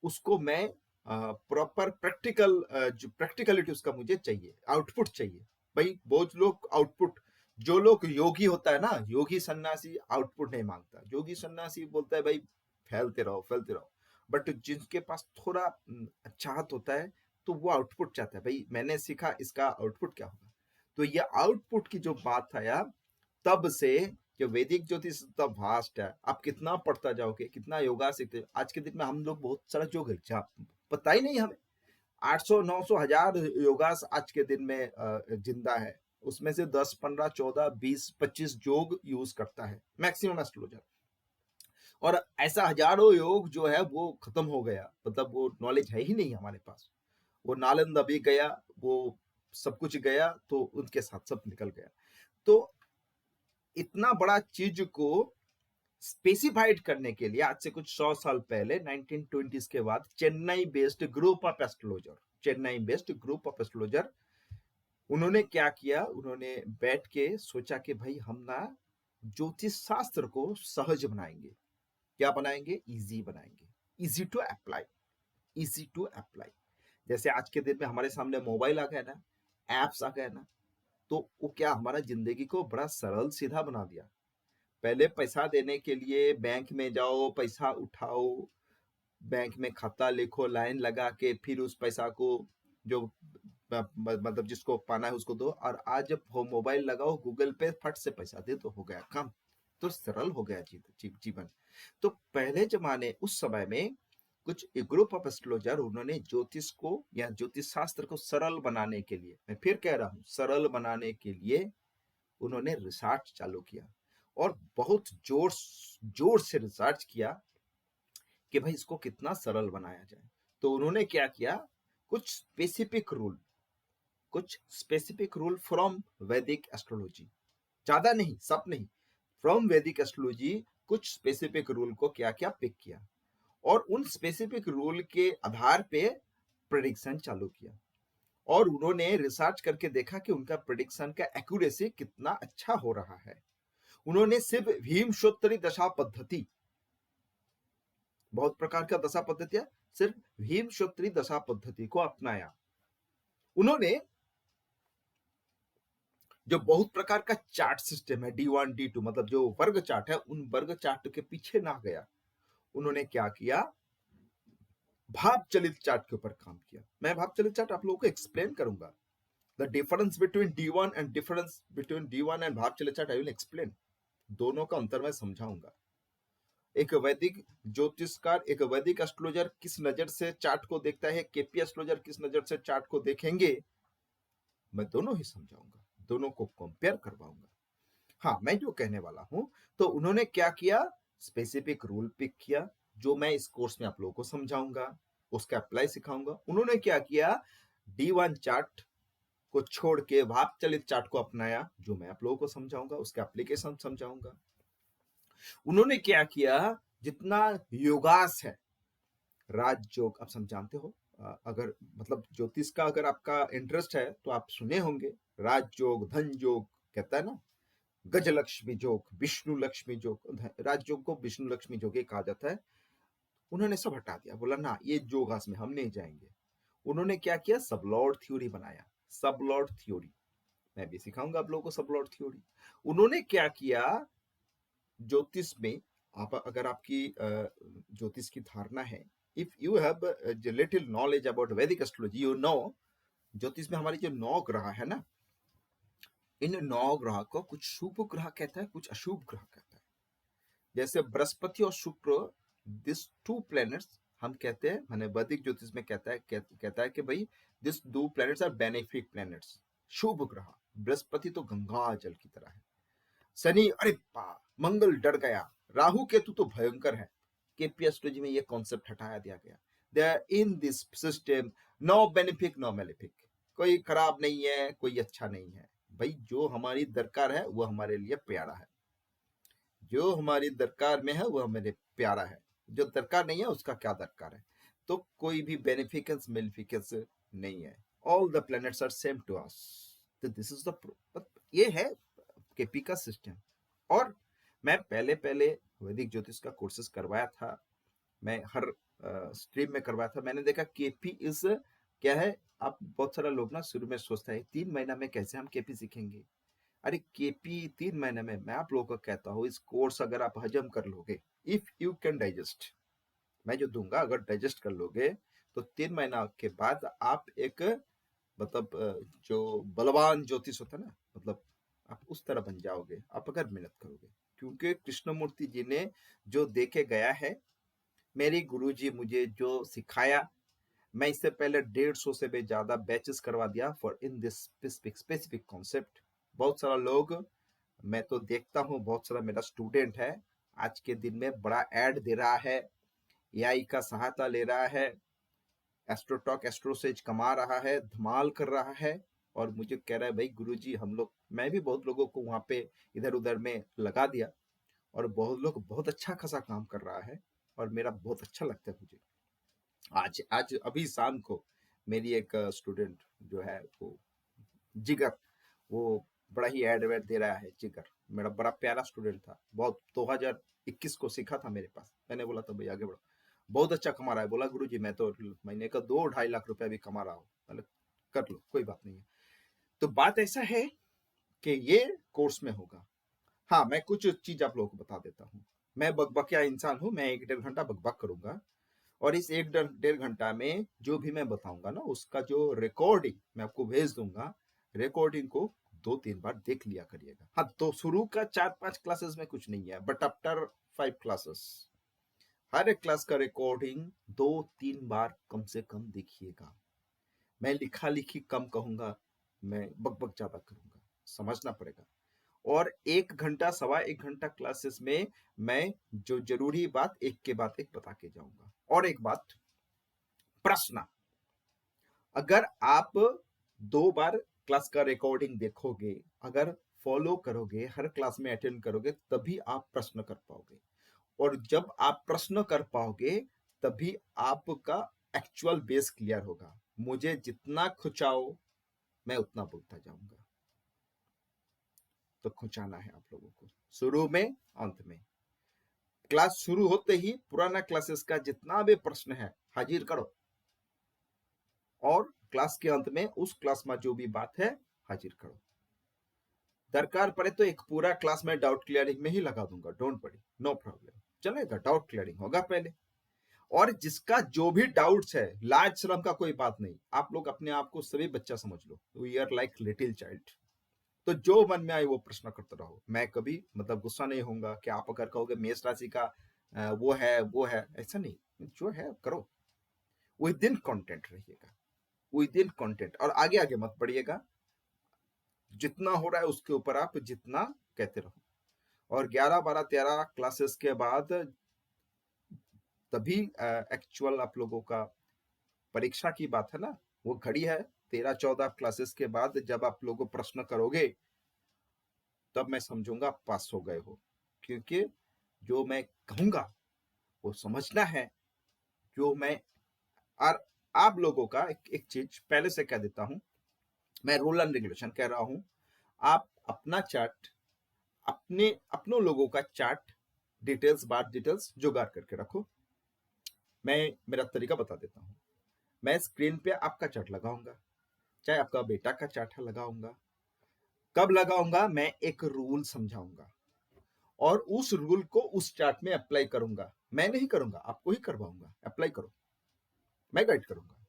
उसको मैं प्रॉपर प्रैक्टिकल, जो प्रैक्टिकलिटी उसका मुझे चाहिए, आउटपुट चाहिए। भाई बहुत लोग आउटपुट, जो लोग योगी होता है ना, योगी सन्यासी आउटपुट नहीं मांगता। योगी सन्यासी बोलता है भाई फैलते रहो फैलते रहो। बट जिनके पास थोड़ा चाहत होता है तो वो आउटपुट चाहता है, भाई मैंने सीखा इसका आउटपुट क्या होगा। तो ये आउटपुट की जो बात आया, तब से जो वैदिक ज्योतिष इतना वास्ट है, आप कितना पढ़ता जाओगे, कितना योगा सीखते हो। आज के दिन में हम लोग बहुत सारा योग है, पता ही नहीं हमें। 800 900 1000 योगास आज के दिन में जिंदा है। उसमें से 10 15 14 20 25 योग यूज करता है मैक्सिमम एस्ट्रोलॉजर। और ऐसा हजारों योग जो है वो खत्म हो गया, मतलब वो नॉलेज है ही नहीं हमारे पास। वो नालंदा भी गया, वो सब कुछ गया, तो उनके साथ सब निकल गया। तो इतना बड़ा चीज को स्पेसिफाइड करने के लिए आज से कुछ 100 साल पहले 1920s के बाद Chennai based group of astrologer, Chennai based group of astrologer, उन्होंने क्या किया, उन्होंने बैठ के सोचा कि भाई हम ना ज्योतिष शास्त्र को सहज बनाएंगे। क्या बनाएंगे? इजी बनाएंगे, easy to apply, easy to apply. जैसे आज के दिन में हमारे सामने मोबाइल आ गया ना, एप्स आ गया ना, तो वो क्या हमारा जिंदगी को बड़ा सरल सीधा बना दिया। पहले पैसा देने के लिए बैंक में जाओ, पैसा उठाओ, बैंक में खाता लिखो, लाइन लगा के फिर उस पैसा को जो मतलब जिसको पाना है उसको दो। और आज जब मोबाइल लगाओ, गूगल पे फट से पैसा दे तो हो गया काम। तो सरल हो गया जीवन। तो पहले जमाने उस समय में कुछ ग्रुप ऑफ एस्ट्रोलॉजर, उन्होंने ज्योतिष को या ज्योतिष शास्त्र को सरल बनाने के लिए, मैं फिर कह रहा हूं सरल बनाने के लिए, उन्होंने रिसर्च चालू किया। और बहुत जोर से रिसर्च किया कि भाई इसको कितना सरल बनाया जाए। तो उन्होंने क्या किया, कुछ स्पेसिफिक रूल फ्रॉम वैदिक एस्ट्रोलॉजी, ज्यादा नहीं, सब नहीं, फ्रॉम वैदिक एस्ट्रोलॉजी कुछ स्पेसिफिक रूल को क्या क्या पिक किया, और उन स्पेसिफिक रूल के आधार पे प्रेडिक्शन चालू किया। और उन्होंने रिसर्च करके देखा कि उनका प्रेडिक्शन का एक्यूरेसी कितना अच्छा हो रहा है। उन्होंने सिर्फ भीमशोत्तरी दशा पद्धति, बहुत प्रकार का दशा पद्धति है, सिर्फ भीमशोत्तरी दशा पद्धति को अपनाया। उन्होंने जो बहुत प्रकार का चार्ट सिस्टम है, D1 D2, मतलब जो वर्ग चार्ट है, उन वर्ग चार्ट के पीछे ना गया। उन्होंने क्या किया, भाव चलित चार्ट के ऊपर काम किया। मैं भाव चलित चार्ट आप लोगों को एक्सप्लेन करूंगा। The difference between D1 and difference between D1 and भाव चलित चार्ट आई विल एक्सप्लेन। दोनों का अंतर मैं समझाऊंगा। एक वैदिक ज्योतिषकार, एक वैदिक एस्ट्रोलॉजर किस नजर से चार्ट को देखता है, केपी एस्ट्रोलॉजर किस नजर से चार्ट को देखेंगे, मैं दोनों ही समझाऊंगा, दोनों को कंपेयर करवाऊंगा। हाँ, मैं जो कहने वाला हूं, तो उन्होंने क्या किया, स्पेसिफिक रूल पिक किया, जो मैं इस कोर्स में आप लोगों को समझाऊंगा, उसका अप्लाई सिखाऊंगा। उन्होंने क्या किया, D1 चार्ट को छोड़ के भाव चलित चार्ट को अपनाया, जो मैं आप लोगों को समझाऊंगा, उसका एप्लीकेशन समझाऊंगा। उन्होंने क्या किया, जितना योगास है, राजयोग, आप सब जानते हो, अगर मतलब ज्योतिष का अगर आपका इंटरेस्ट है तो आप सुने होंगे, राजयोग, धन योग, कहता है ना, गजलक्ष्मी योग, विष्णु लक्ष्मी योग, राजयोग को विष्णु लक्ष्मी योग कहा जाता है। उन्होंने सब हटा दिया, बोला ना ये योगास में हम नहीं जाएंगे। उन्होंने क्या किया, सबलॉर्ड थ्योरी बनाया, सबलॉर्ड थ्योरी, मैं भी सिखाऊंगा आप लोगों को सबलॉर्ड थ्योरी। उन्होंने क्या किया, ज्योतिष में आप अगर आपकी ज्योतिष की धारणा है, if you have little knowledge about वैदिक एस्ट्रोलॉजी, यू नो, ज्योतिष में हमारी जो 9 ग्रह है ना, इन 9 ग्रह को कुछ शुभ ग्रह कहता है, कुछ अशुभ ग्रह कहता है। जैसे बृहस्पति और शुक्र, दिस 2 प्लैनेट्स हम कहते हैं, मैंने वैदिक ज्योतिष में कहता है कि भाई this 2 planets are benefic planets, शुभ ग्रह। बृहस्पति तो गंगा जल की तरह है, शनि अरे मंगल डर गया, राहु केतु तो भयंकर है। केपी एस्ट्रोलॉजी में ये कॉन्सेप्ट हटाया दिया गया। They are in this system no benefic no malefic, कोई खराब नहीं है, कोई अच्छा नहीं है। भाई जो हमारी दरकार है वो हमारे लिए प्यारा है, जो हमारी दरकार में है वो हमारे प्यारा है, जो दरकार नहीं है उसका क्या दरकार है। तो कोई भी बेनिफिकेंस मेलिफिकेंस नहीं है, all the planets are same to us. तो दिस इज द, ये है केपी का सिस्टम। और मैं पहले पहले वैदिक ज्योतिष का कोर्सेज करवाया था, मैं हर स्ट्रीम में करवाया था। मैंने देखा केपी इज क्या है, आप बहुत सारा लोग ना शुरू में सोचता है 3 महीना में कैसे हम केपी सीखेंगे। अरे केपी 3 महीने में, मैं आप लोगों को कहता हूँ, इस कोर्स अगर आप हजम कर लोगे, इफ यू कैन डाइजेस्ट, मैं जो दूंगा अगर डाइजेस्ट कर लोगे, तो 3 महीना के बाद आप एक मतलब जो बलवान ज्योतिष होता है ना, मतलब आप उस तरह बन जाओगे, आप अगर मेहनत करोगे। क्योंकि कृष्णमूर्ति जी ने जो दे के गया है, मेरे गुरुजी मुझे जो सिखाया, मैं इससे पहले 150 से भी ज्यादा बैचेस करवा दिया for in this specific concept. बहुत सारा लोग, मैं तो देखता हूँ बहुत सारा मेरा स्टूडेंट है, आज के दिन में बड़ा ऐड दे रहा है, एआई का सहायता ले रहा है, एस्ट्रोटॉक एस्ट्रोसेज कमा रहा है, धमाल कर रहा है, और मुझे कह रहा है भाई गुरुजी हम लोग, मैं भी बहुत लोगों को वहां पे इधर उधर में लगा दिया, और बहुत लोग बहुत अच्छा खासा काम कर रहा है, और मेरा बहुत अच्छा लगता है मुझे। आज आज अभी शाम को मेरी एक स्टूडेंट जो है वो जिगर, वो बड़ा ही एड वेड दे रहा है। जिगर मेरा बड़ा प्यारा स्टूडेंट था, बहुत 2021 को सीखा था मेरे पास, मैंने बोला था भाई आगे बढ़ो, बहुत अच्छा कमा रहा है। बोला गुरुजी मैं तो महीने का 2-2.5 लाख रुपया भी कमा रहा हूँ। मतलब कर लो, कोई बात नहीं है। तो बात ऐसा है कि ये कोर्स में होगा। हाँ, मैं कुछ चीज आप लोगों को बता देता हूँ। मैं बकबकिया इंसान हूँ, मैं 1-1.5 घंटा बकबक करूंगा, और इस 1-1.5 घंटा में जो भी मैं बताऊंगा ना, उसका जो रिकॉर्डिंग मैं आपको भेज दूंगा, रिकॉर्डिंग को 2-3 बार देख लिया करिएगा। हाँ, तो शुरू का 4-5 क्लासेस में कुछ नहीं है, बट आफ्टर 5 क्लासेस हर एक क्लास का रिकॉर्डिंग 2-3 बार कम से कम देखिएगा। मैं लिखा लिखी कम कहूंगा, मैं बकबक ज्यादा करूंगा, समझना पड़ेगा। और 1 घंटा 1.25 घंटा क्लासेस में मैं जो जरूरी बात एक के बाद एक बता के जाऊंगा। और एक बात, प्रश्न, अगर आप 2 बार क्लास का रिकॉर्डिंग देखोगे, अगर फॉलो करोगे, हर क्लास में अटेंड करोगे, तभी आप प्रश्न कर पाओगे। और जब आप प्रश्न कर पाओगे, तभी आपका एक्चुअल बेस क्लियर होगा। मुझे जितना खुचाओ, मैं उतना बोलता जाऊंगा। तो खुचाना है आप लोगों को, शुरू में अंत में। क्लास शुरू होते ही पुराना क्लासेस का जितना भी प्रश्न है हाजिर करो, और क्लास के अंत में उस क्लास में जो भी बात है हाजिर करो। दरकार पड़े तो एक पूरा क्लास में डाउट क्लियरिंग में ही लगा दूंगा, डोंट वरी, नो प्रॉब्लम, चलेगा, डाउट क्लियरिंग होगा पहले। और जिसका जो भी डाउट्स है, लाज शर्म का कोई बात नहीं, आप लोग अपने आप को सभी बच्चा समझ लो, we are like little child. तो जो मन में आए वो प्रश्न करते रहो, मैं कभी मतलब गुस्सा नहीं होऊंगा कि आप अगर कहोगे मेष राशि का वो है, ऐसा नहीं, जो है करो, विद इन कंटेंट रहिएगा, विद इन कंटेंट, और आगे आगे मत बढ़िएगा। जितना हो रहा है उसके ऊपर आप जितना कहते रहो। और 11, 12, 13 क्लासेस के बाद तभी एक्चुअल आप लोगों का परीक्षा की बात है ना, वो घड़ी है 13, 14 क्लासेस के बाद, जब आप लोगों प्रश्न करोगे, तब मैं समझूंगा आप पास हो गए हो। क्योंकि जो मैं कहूंगा वो समझना है, जो मैं, और आप लोगों का एक चीज पहले से कह देता हूं, मैं रूल एंड रेगुलेशन कह रहा हूं, आप अपना चार्ट, अपनों लोगों का चार्ट, डिटेल्स बार डिटेल्स जुगाड़ करके रखो। मैं मेरा तरीका बता देता हूँ, मैं स्क्रीन पे आपका चार्ट लगाऊंगा, चाहे आपका बेटा का चार्ट है लगाऊंगा। कब लगाऊंगा, मैं एक रूल समझाऊंगा, और उस रूल को उस चार्ट में अप्लाई करूंगा। मैं नहीं करूंगा, आपको ही करवाऊंगा, अप्लाई करो, मैं गाइड करूंगा।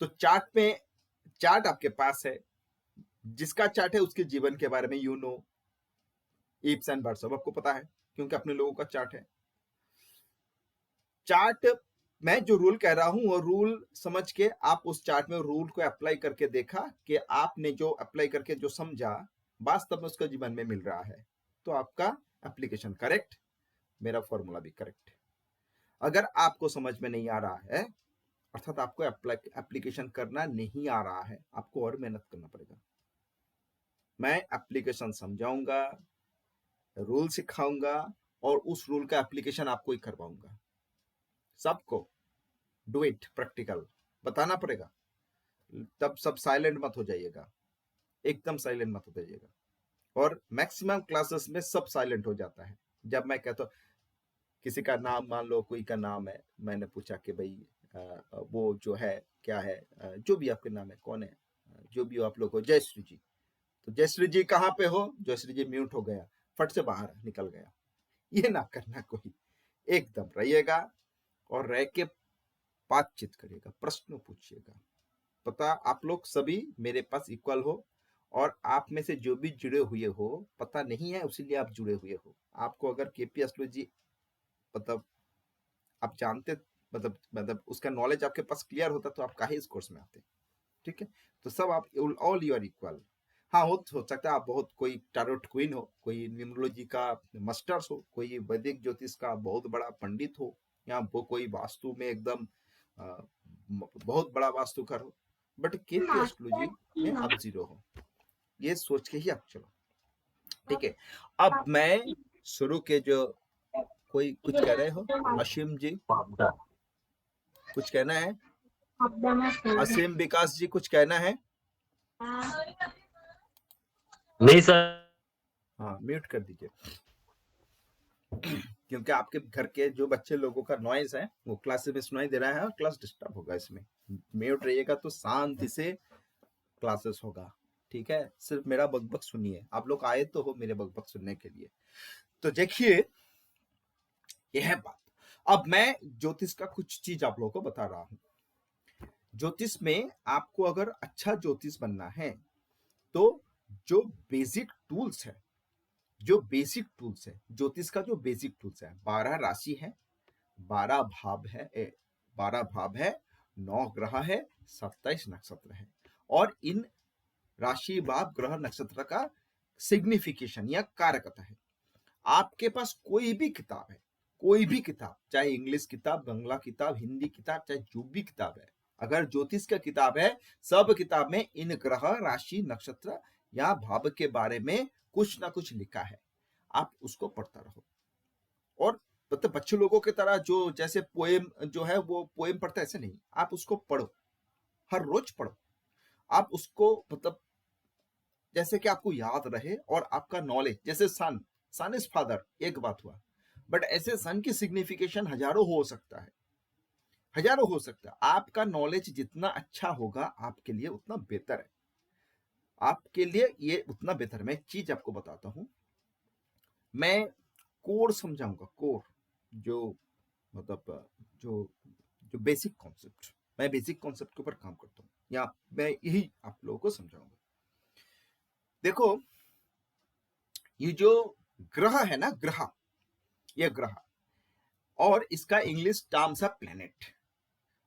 तो चार्ट में, चार्ट आपके पास है, जिसका चार्ट है उसके जीवन के बारे में यू नो, इप्स एंड बर्ड्स, सब आपको पता है, क्योंकि अपने लोगों का चार्ट है। चार्ट, मैं जो रूल कह रहा हूं वो रूल समझ के आप उस चार्ट में रूल को अप्लाई करके देखा कि आपने जो अप्लाई करके जो समझा, वास्तव में उसका जीवन में मिल रहा है, तो आपका एप्लीकेशन करेक्ट, मेरा फॉर्मूला भी करेक्ट। अगर आपको समझ में नहीं आ रहा है, अर्थात आपको एप्लीकेशन करना नहीं आ रहा है, आपको और मेहनत करना पड़ेगा। मैं एप्लीकेशन समझाऊंगा, रूल सिखाऊंगा, और उस रूल का एप्लीकेशन आपको ही करवाऊंगा। सबको डू इट, प्रैक्टिकल बताना पड़ेगा। तब सब साइलेंट मत हो जाइएगा, एकदम साइलेंट मत हो जाइएगा। और मैक्सिमम क्लासेस में सब साइलेंट हो जाता है जब मैं कहता हूँ, किसी का नाम मान लो, कोई का नाम है, मैंने पूछा कि भाई वो जो है क्या है, जो भी आपके नाम है, कौन है, जो भी हो आप लोग हो, जय श्री जी, तो जयश्री जी कहाँ पे हो? जयश्री जी म्यूट हो गया, फट से बाहर निकल गया। ये ना करना कोई, एकदम रहिएगा और रह के बातचीत करिएगा, प्रश्न पूछिएगा। पता आप लोग सभी मेरे पास इक्वल हो, और आप में से जो भी जुड़े हुए हो पता नहीं है उसीलिए आप जुड़े हुए हो। आपको अगर केपी एस्ट्रोलॉजी मतलब आप जानते, मतलब उसका नॉलेज आपके पास क्लियर होता तो आप काहे इस कोर्स में आते। ठीक है, तो सब आप ऑल यू आर इक्वल। हाँ, हो सकता है आप बहुत कोई टैरोट क्वीन हो, कोई न्यूमरोलॉजी का मास्टर्स हो, कोई वैदिक ज्योतिष का बहुत बड़ा पंडित हो, या वो कोई वास्तु में एकदम बहुत बड़ा वास्तुकार हो, बट केपी एस्ट्रोलॉजी में आप जीरो हो। ये सोच के ही आप चलो। ठीक है, अब मैं शुरू के जो कोई कुछ कह रहे हो? असीम जी कुछ कहना है? असीम विकास जी कुछ कहना है?
नहीं सर।
हाँ, म्यूट कर दीजिए क्योंकि आपके घर के जो बच्चे लोगों का नॉइज है वो क्लास में सुनाई दे रहा है और क्लास डिस्टर्ब होगा। इसमें म्यूट रहिएगा तो शांति से क्लासेस होगा। ठीक है, सिर्फ मेरा बकबक सुनिए, आप लोग आए तो हो मेरे बकबक सुनने के लिए। तो देखिए, यह है बात। अब मैं ज्योतिष का कुछ चीज आप लोगों को बता रहा हूं। ज्योतिष में आपको अगर अच्छा ज्योतिष बनना है तो जो बेसिक टूल्स है, जो बेसिक टूल्स है ज्योतिष का, जो बेसिक टूल्स है, 12 राशि है, 12 भाव है, 12 भाव है, 9 ग्रह है, 27 नक्षत्र है, और इन राशि भाव ग्रह नक्षत्र का सिग्निफिकेशन या कारकता है। आपके पास कोई भी किताब है, कोई भी किताब, चाहे इंग्लिश किताब, बांग्ला किताब, हिंदी किताब, चाहे जो भी किताब है, अगर ज्योतिष का किताब है, सब किताब में इन ग्रह राशि नक्षत्र या भाव के बारे में कुछ ना कुछ लिखा है। आप उसको पढ़ता रहो, और मतलब बच्चे लोगों की तरह जो जैसे पोएम जो है वो पोएम पढ़ता है ऐसे नहीं, आप उसको पढ़ो, हर रोज पढ़ो। आप उसको मतलब जैसे कि आपको याद रहे, और आपका नॉलेज, जैसे सन इज फादर एक बात हुआ, बट ऐसे सन की सिग्निफिकेशन हजारों हो सकता है, हजारों हो सकता है। आपका नॉलेज जितना अच्छा होगा आपके लिए उतना बेहतर है, आपके लिए ये उतना बेहतर है। मैं एक चीज आपको बताता हूं, मैं कोर समझाऊंगा, कोर जो मतलब जो जो बेसिक कॉन्सेप्ट, मैं बेसिक कॉन्सेप्ट के ऊपर काम करता हूँ, या मैं यही आप लोगों को समझाऊंगा। देखो, ये जो ग्रह है ना, ग्रह, ये ग्रह, और इसका इंग्लिश टर्म्स है प्लेनेट,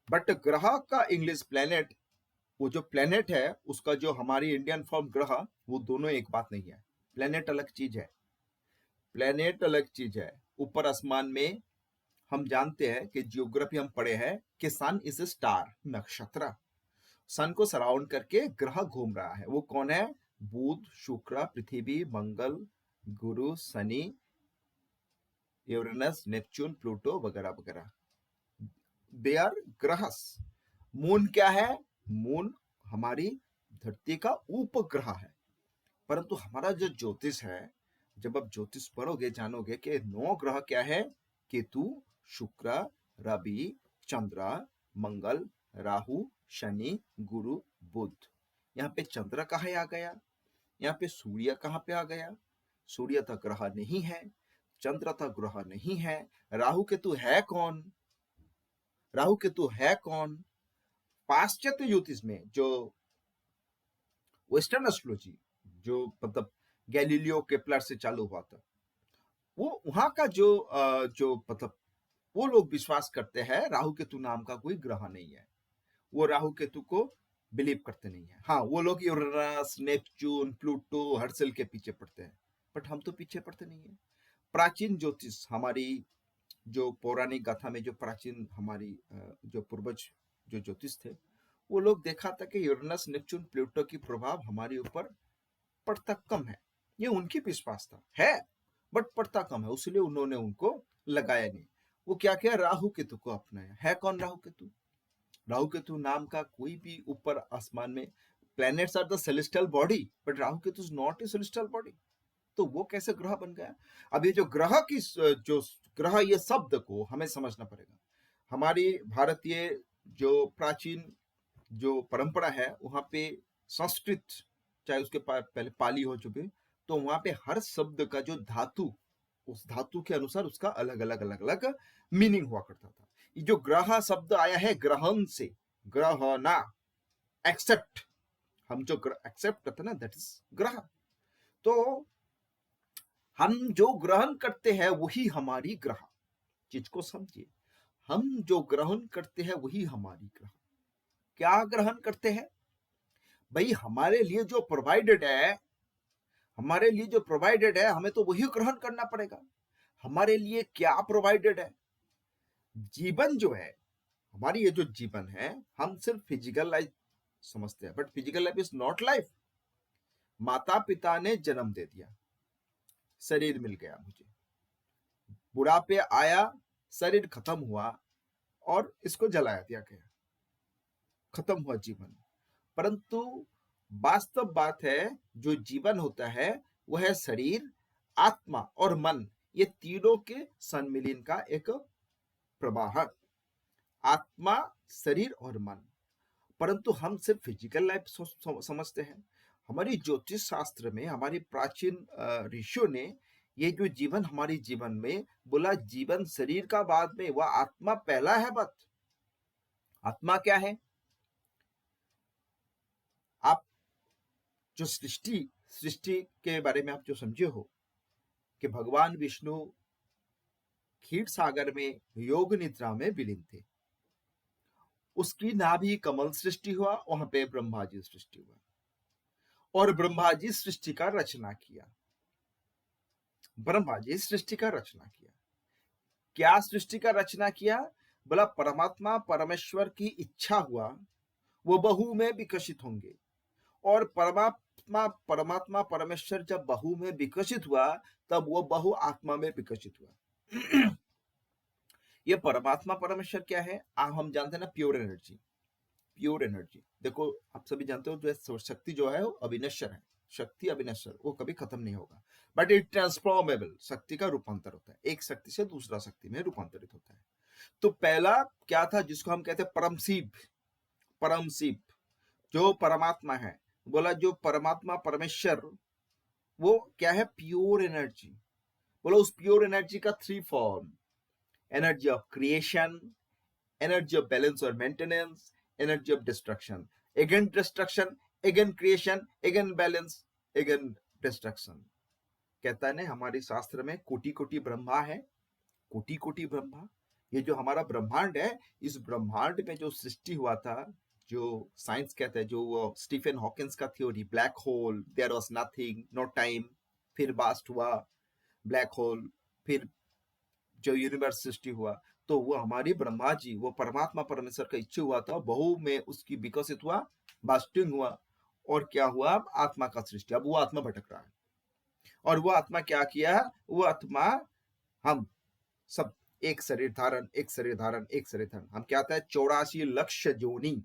बट ग्रह का इंग्लिश प्लेनेट, वो जो प्लेनेट है उसका जो हमारी इंडियन फॉर्म ग्रह, वो दोनों एक बात नहीं है। प्लेनेट अलग चीज है, प्लेनेट अलग चीज है। ऊपर आसमान में हम जानते हैं कि जियोग्राफी हम पढ़े हैं कि सन इज ए स्टार, नक्षत्र। सन को सराउंड करके ग्रह घूम रहा है। वो कौन है? बुध, शुक्र, पृथ्वी, मंगल, गुरु, शनि, यूरेनस, नेपच्यून, प्लूटो वगैरह वगैरह, दे आर ग्रहस। मून क्या है? मून हमारी धरती का उपग्रह है। परंतु हमारा जो ज्योतिष है, जब आप ज्योतिष पढ़ोगे जानोगे कि 9 ग्रह क्या है? केतु, शुक्र, रवि, चंद्र, मंगल, राहु, शनि, गुरु, बुध। यहाँ पे चंद्र कहाँ आ गया? यहाँ पे सूर्य कहाँ पे आ गया? सूर्य तो ग्रह नहीं है, चंद्र तो ग्रह नहीं है। राहु केतु है कौन? राहु केतु है कौन? पाश्चात्य ज्योतिष में, जो वेस्टर्न एस्ट्रोलॉजी, जो मतलब गैलीलियो केपलर से चालू हुआ था, वो वहां का जो मतलब वो लोग विश्वास करते हैं राहु केतु नाम का कोई ग्रह नहीं है। वो राहु केतु को बिलीव करते नहीं है। हाँ, वो लोग यूरेनस, नेपच्यून, प्लूटो, हर्सल के पीछे पड़ते हैं, बट हम तो पीछे पड़ते नहीं है। प्राचीन ज्योतिष, हमारी जो पौराणिक गाथा में जो प्राचीन हमारी जो पूर्वज जो ज्योतिष थे, वो लोग देखा था कि यूरेनस, नेपच्यून, प्लूटो की प्रभाव हमारे ऊपर पड़ता कम है। ये उनकी विश्वास था, है बट पड़ता कम है, इसलिए उन्होंने उनको लगाया नहीं। वो क्या किया? राहु केतु को अपनाया। है कौन राहु केतु? राहु केतु नाम का कोई भी ऊपर आसमान में, planets are the celestial body, but Rahu Ketu is not a celestial body. तो वो कैसे ग्रह बन गया? अब ये जो ग्रह की जो ग्रह, ये शब्द को हमें समझना पड़ेगा। हमारी भारतीय जो प्राचीन जो परंपरा है, वहां पे संस्कृत चाहे उसके पहले पाली हो चुके, तो वहां पे हर शब्द का जो धातु, उस धातु के अनुसार उसका अलग अलग अलग अलग मीनिंग हुआ करता था। ये जो ग्रह शब्द आया है ग्रहण से, ग्रहणा, एक्सेप्ट, हम जो एक्सेप्ट करते हैं ना, दैट इज ग्रह। तो हम जो ग्रहण करते हैं वही हमारी ग्रह, चीज को समझिए, हम जो ग्रहण करते हैं वही हमारी ग्रह। क्या ग्रहण करते हैं भाई? हमारे लिए जो प्रोवाइडेड है, हमारे लिए जो प्रोवाइडेड है हमें तो वही ग्रहण करना पड़ेगा। हमारे लिए क्या प्रोवाइडेड है? जीवन जो है, हमारी ये जो जीवन है, हम सिर्फ फिजिकल लाइफ समझते हैं, but physical life is not life. माता पिता ने जन्म दे दिया, शरीर मिल गया मुझे, बुढ़ापे आया, शरीर खत्म हुआ और इसको जलाया दिया गया, खत्म हुआ जीवन। परंतु वास्तव बात है, जो जीवन होता है वह है शरीर, आत्मा और मन, ये तीनों के सम्मिलन का एक प्रवाह। आत्मा, शरीर और मन। परंतु हम सिर्फ फिजिकल लाइफ समझते हैं। हमारी ज्योतिष शास्त्र में, हमारी प्राचीन ऋषियों ने ये जो जीवन, हमारी जीवन में बोला, जीवन शरीर का बाद में, वह आत्मा पहला है। बात आत्मा क्या है? आप जो सृष्टि के बारे में आप जो समझे हो कि भगवान विष्णु क्षीर सागर में योग निद्रा में विलीन थे, उसकी नाभि कमल सृष्टि हुआ, वहां पे ब्रह्मा जी सृष्टि हुआ और ब्रह्मा जी सृष्टि का रचना किया। ब्रह्मा जी सृष्टि का रचना किया। क्या सृष्टि का रचना किया? बोला परमात्मा परमेश्वर की इच्छा हुआ वो बहु में विकसित होंगे, और परमात्मा परमेश्वर जब बहु में विकसित हुआ तब वो बहु आत्मा में विकसित हुआ। ये परमात्मा परमेश्वर क्या है? हम जानते हैं ना, प्योर एनर्जी। प्योर एनर्जी, देखो आप सभी जानते हो, जो शक्ति जो है वो अविनश्वर है, शक्ति अविनश्वर, वो कभी खत्म नहीं होगा, बट इट ट्रांसफॉर्मेबल, शक्ति का रूपांतर होता है, एक शक्ति से दूसरा शक्ति में रूपांतरित होता है। तो पहला क्या था जिसको हम कहते हैं परम शिव? परम शिव जो परमात्मा है, बोला जो परमात्मा परमेश्वर, वो क्या है? Pure energy. बोला उस प्योर एनर्जी का 3 form, energy of creation, energy of balance और maintenance, energy of destruction. Again destruction, again creation, again balance, again destruction. कहता है ना हमारे शास्त्र में, कोटि कोटि ब्रह्मा है, कोटि कोटि ब्रह्मा। ये जो हमारा ब्रह्मांड है, इस ब्रह्मांड में जो सृष्टि हुआ था, जो साइंस कहता है, जो स्टीफन हॉकिंस का theory, black hole, there was nothing, no time, फिर बास्ट हुआ ब्लैक होल, फिर जो यूनिवर्स सृष्टि हुआ, तो वो हमारी ब्रह्मा जी, वो परमात्मा परमेश्वर का इच्छा हुआ था, बहु में उसकी विकसित हुआ, बास्टिंग हुआ, और क्या हुआ? आत्मा का सृष्टि। अब वो आत्मा भटक रहा है, और वो आत्मा क्या किया? वो आत्मा, हम सब एक शरीर धारण, एक शरीर धारण, एक शरीर धारण, हम क्या है? 84 लक्ष जोनी,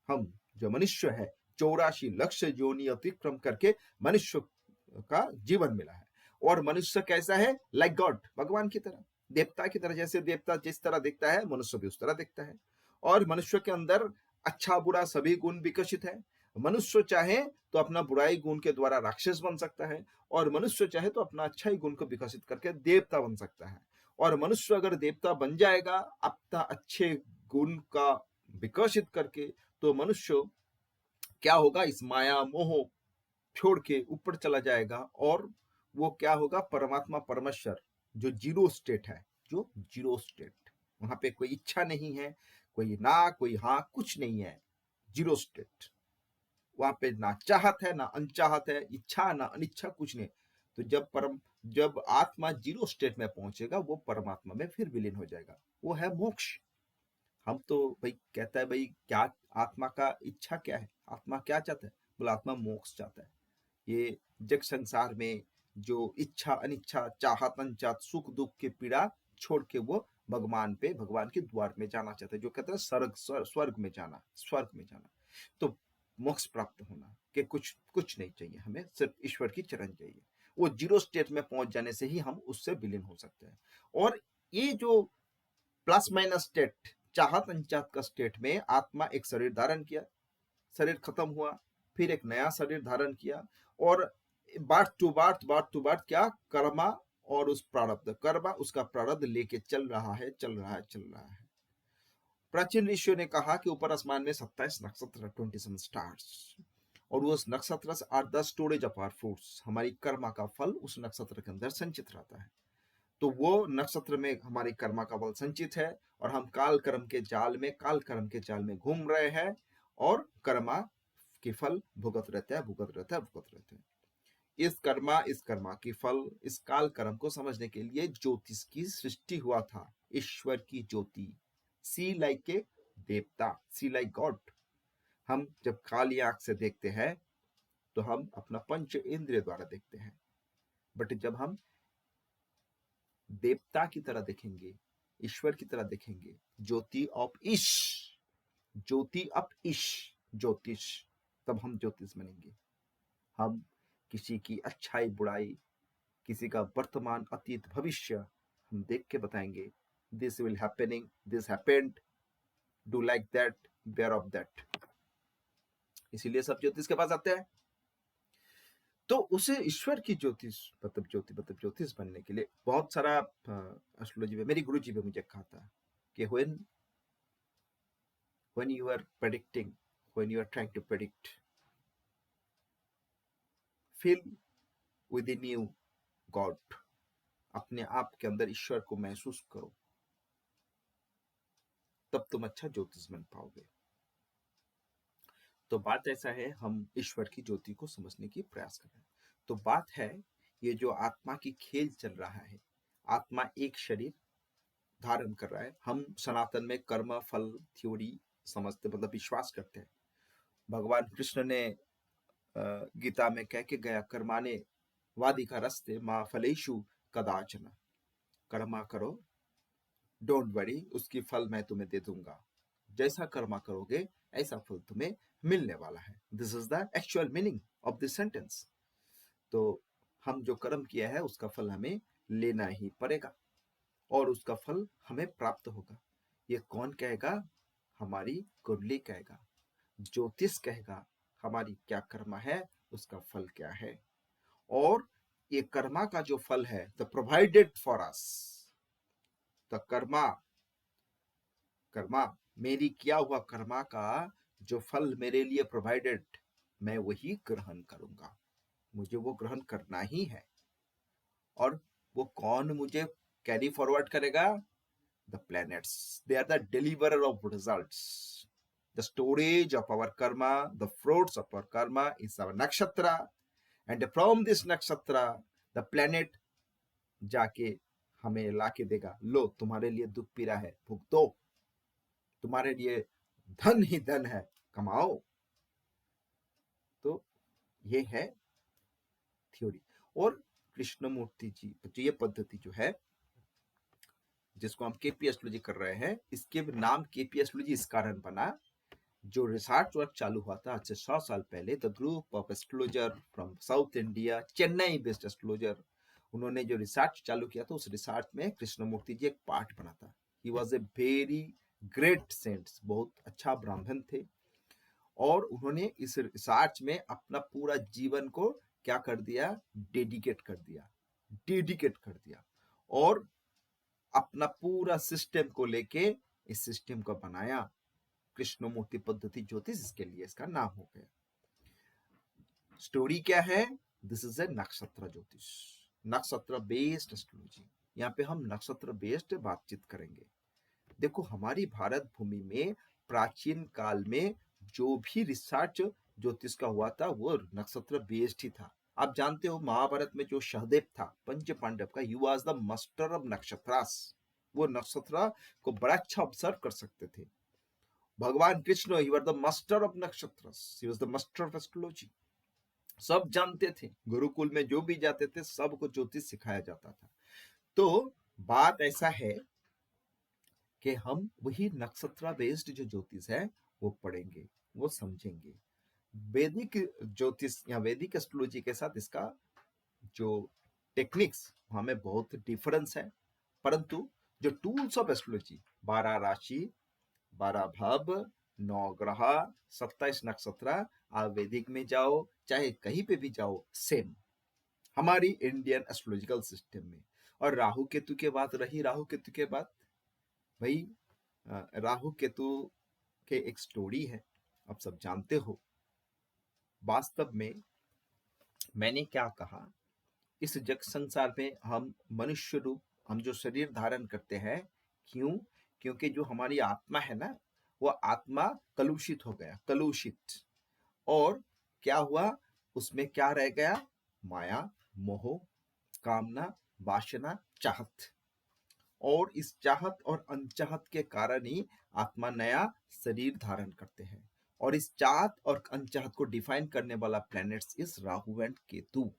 हम जो मनुष्य है 84 लक्ष जोनी अतिक्रम करके मनुष्य का जीवन मिला है। और मनुष्य कैसा है? लाइक गॉड, भगवान की तरह, देवता की तरह। जैसे देवता जिस तरह दिखता है, मनुष्य भी उस तरह दिखता है। और मनुष्य के अंदर अच्छा बुरा सभी गुण विकसित है। मनुष्य चाहे तो अपना बुराई गुण के द्वारा राक्षस बन सकता है, और मनुष्य चाहे तो अपना अच्छा ही गुण को विकसित करके देवता बन सकता है। और मनुष्य अगर देवता बन जाएगा अपना अच्छे गुण का विकसित करके, तो मनुष्य क्या होगा? इस माया मोह छोड़ के ऊपर चला जाएगा, और वो क्या होगा? परमात्मा परमेश्वर जो जीरो स्टेट है, जो जीरो स्टेट, वहां पे कोई इच्छा नहीं है, कोई ना कोई हाँ, कुछ नहीं है, जीरो स्टेट। वहां पे ना चाहत है ना अनचाहत है, इच्छा ना अनिच्छा, कुछ नहीं। तो जब आत्मा जीरो स्टेट में पहुंचेगा, वो परमात्मा में फिर विलीन हो जाएगा, वो है मोक्ष। हम तो भाई कहता है भाई क्या आत्मा का इच्छा क्या है? आत्मा क्या चाहता है? बोला आत्मा मोक्ष चाहता है। ये जग संसार में जो इच्छा अनिच्छा, चाहत अनचाहत, सुख दुख की पीड़ा छोड़ के वो भगवान के द्वार में जाना चाहता है, जो कहते हैं स्वर्ग में जाना, स्वर्ग में जाना। तो मोक्ष प्राप्त होना कि कुछ नहीं चाहिए, हमें सिर्फ ईश्वर की चरण चाहिए। वो जीरो स्टेट में पहुंच जाने से ही हम उससे विलीन हो सकते हैं। और ये जो प्लस माइनस स्टेट, चाहत अनचाहत का स्टेट में आत्मा एक शरीर धारण किया, शरीर खत्म हुआ, फिर एक नया शरीर धारण किया, और बार क्या, कर्मा और उस प्रारब्ध, कर्मा उसका प्रारब्ध लेके चल रहा है, चल रहा है, चल रहा है। प्राचीन ऋषियों ने कहा कि ऊपर आसमान में 27 नक्षत्र, 27 स्टार्स, और वो नक्षत्र are the storage of our fruits, हमारी कर्मा का फल उस नक्षत्र के अंदर संचित रहता है। तो वो नक्षत्र में हमारी कर्मा का फल संचित है, और हम काल कर्म के जाल में घूम रहे हैं, और कर्मा के फल भुगत रहते हैं, भुगत रहते हैं, भुगत रहते हैं। इस कर्मा की फल, इस काल कर्म को समझने के लिए ज्योतिष की सृष्टि हुआ था। ईश्वर की ज्योति, सी लाइक ए देवता, सी लाइक गॉड। हम जब काली आंख से देखते हैं तो हम अपना पंच इंद्रिय द्वारा देखते हैं, बट जब हम देवता की तरह देखेंगे, ईश्वर की तरह देखेंगे, ज्योति ऑफ ईश, ज्योति ऑफ ईश, ज्योतिष, तब हम ज्योतिष बनेंगे। हम किसी की अच्छाई बुराई, किसी का वर्तमान अतीत भविष्य हम देख के बताएंगे, this will happening, this happened, do like that, beware of that. इसीलिए सब ज्योतिष के पास आते हैं। तो उसे ईश्वर की ज्योतिष मतलब ज्योतिष बनने के लिए बहुत सारा एस्ट्रोलॉजी में, मेरी गुरु जी ने मुझे कहा था कि when you are predicting, when you are trying to predict, feel within you God, अपने आप के अंदर ईश्वर को महसूस करो, तब तुम अच्छा ज्योतिष बन पाओगे। तो बात ऐसा है, हम ईश्वर की ज्योति को समझने की प्रयास कर रहे हैं। तो बात है, ये जो आत्मा की खेल चल रहा है, आत्मा एक शरीर धारण कर रहा है। हम सनातन में कर्म फल थ्योरी समझते, मतलब विश्वास करते हैं। भगवान कृष्ण ने गीता में कह के गया, कर्माने वादिका रस्ते माँ फलेशु कदाचन, कर्मा करो, डोंट वरी, उसकी फल मैं तुम्हें दे दूंगा, जैसा कर्मा करोगे ऐसा फल तुम्हें मिलने वाला है। This is the actual meaning of this sentence. तो हम जो कर्म किया है उसका फल हमें लेना ही पड़ेगा, और उसका फल हमें प्राप्त होगा। ये कौन कहेगा? हमारी कुंडली कहेगा, ज्योतिष कहेगा हमारी क्या कर्मा है, उसका फल क्या है। और ये कर्मा का जो फल है, the provided for us, the Karma मेरी किया हुआ कर्मा का जो फल मेरे लिए प्रोवाइडेड, मैं वही ग्रहण करूंगा, मुझे वो ग्रहण करना ही है। और वो कौन मुझे कैरी फॉरवर्ड करेगा? The planets, they are the deliverer of results. The storage of our karma, the fruits of our karma is our nakshatra, and from this nakshatra the planet जाके हमें लाके देगा, लो तुम्हारे लिए दुख पीड़ा है, भुगतो, तुम्हारे लिए धन ही धन है, कमाओ। तो ये है थ्योरी। और कृष्णमूर्ति जी तो ये पद्धति जो है, जिसको हम केपी एस्ट्रोलॉजी कर रहे हैं, इसके नाम केपी एस्ट्रोलॉजी इस कारण बना, जो रिसर्च वर्क चालू हुआ था आज से 100 साल पहले, the group of astrologer from south India, Chennai based astrologer, उन्होंने जो रिसर्च चालू किया था, उस रिसर्च में कृष्णमूर्ति जी एक पार्ट बना था। He was a very great saints, बहुत अच्छा ब्राह्मण थे, और उन्होंने इस रिसर्च में अपना पूरा जीवन को क्या कर दिया? डेडिकेट कर दिया, और अपना पूरा सिस्टम को लेके इस सिस्टम को बनाया, कृष्णमूर्ति पद्धति ज्योतिष, इसके लिए इसका नाम हो गया। स्टोरी क्या है? दिस इज ए नक्षत्र ज्योतिष, नक्षत्र बेस्ड एस्ट्रोलॉजी। यहाँ पे हम नक्षत्र बेस्ड बातचीत करेंगे। देखो, हमारी भारत भूमि में प्राचीन काल में जो भी रिसर्च ज्योतिष का हुआ था वो नक्षत्र बेस्ड ही था। आप जानते हो, महाभारत में जो सहदेव था पंच पांडव का, ही was the master of nakshatras, वो नक्षत्र को बड़ा अच्छा ऑब्जर्व कर सकते थे। भगवान कृष्ण, he were the master of nakshatras, he was the master of astrology. सब जानते थे, गुरुकुल में जो भी जाते थे सबको ज्योतिष सिखाया जाता था। तो बात ऐसा है कि हम वही नक्षत्र बेस्ड जो ज्योतिष है वो पढ़ेंगे, वो समझेंगे। वैदिक ज्योतिष या वैदिक एस्ट्रोलॉजी के साथ इसका जो टेक्निक्स हमें बहुत डिफरेंस है, परंतु जो टूल्स ऑफ एस्ट्रोलॉजी, 12 राशि, 12 भाव, 9 ग्रह, 27 नक्षत्र, आप वैदिक में जाओ चाहे कहीं पे भी जाओ, सेम हमारी इंडियन एस्ट्रोलॉजिकल सिस्टम में। और राहु केतु के बात रही, राहु केतु के बाद भाई राहु केतु के एक स्टोरी है, आप सब जानते हो। वास्तव में मैंने क्या कहा, इस जग संसार में हम मनुष्य रूप, हम जो शरीर धारण करते हैं, क्यों? क्योंकि जो हमारी आत्मा है ना, वो आत्मा कलुषित हो गया, कलुषित। और क्या हुआ, उसमें क्या रह गया? माया, मोह, कामना, वासना, चाहत। और इस चाहत और अनचाहत के कारण ही आत्मा नया शरीर धारण करते हैं। और इस चाहत और अनचाहत को डिफाइन करने वाला planets is Rahu and Ketu.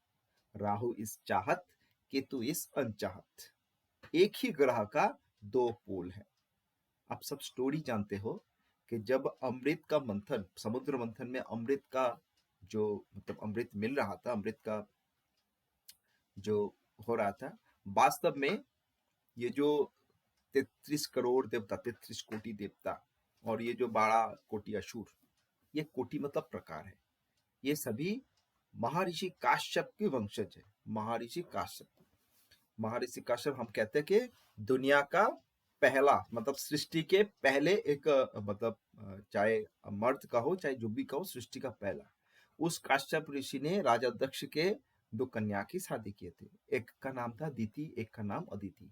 Rahu इस चाहत, केतु इस अनचाहत। एक ही ग्रह का दो पोल है। आप सब स्टोरी जानते हो कि जब अमृत का मंथन, समुद्र मंथन में अमृत का जो मतलब अमृत मिल रहा था, अमृत का जो हो रहा था, वास्तव में ये जो 33 करोड़ देवता, 33 कोटि देवता और ये जो 12 कोटि असुर, ये कोटि मतलब प्रकार है, ये सभी महर्षि काश्यप के वंशज है। महर्षि काश्यप, महर्षि काश्यप हम कहते हैं कि दुनिया का पहला, मतलब सृष्टि के पहले एक मतलब चाहे मर्द का हो चाहे जो भी का हो, सृष्टि का पहला। उस काश्यप ऋषि ने राजा दक्ष के दो कन्या की शादी किए थे। एक का नाम था दिति, एक का नाम अदिति।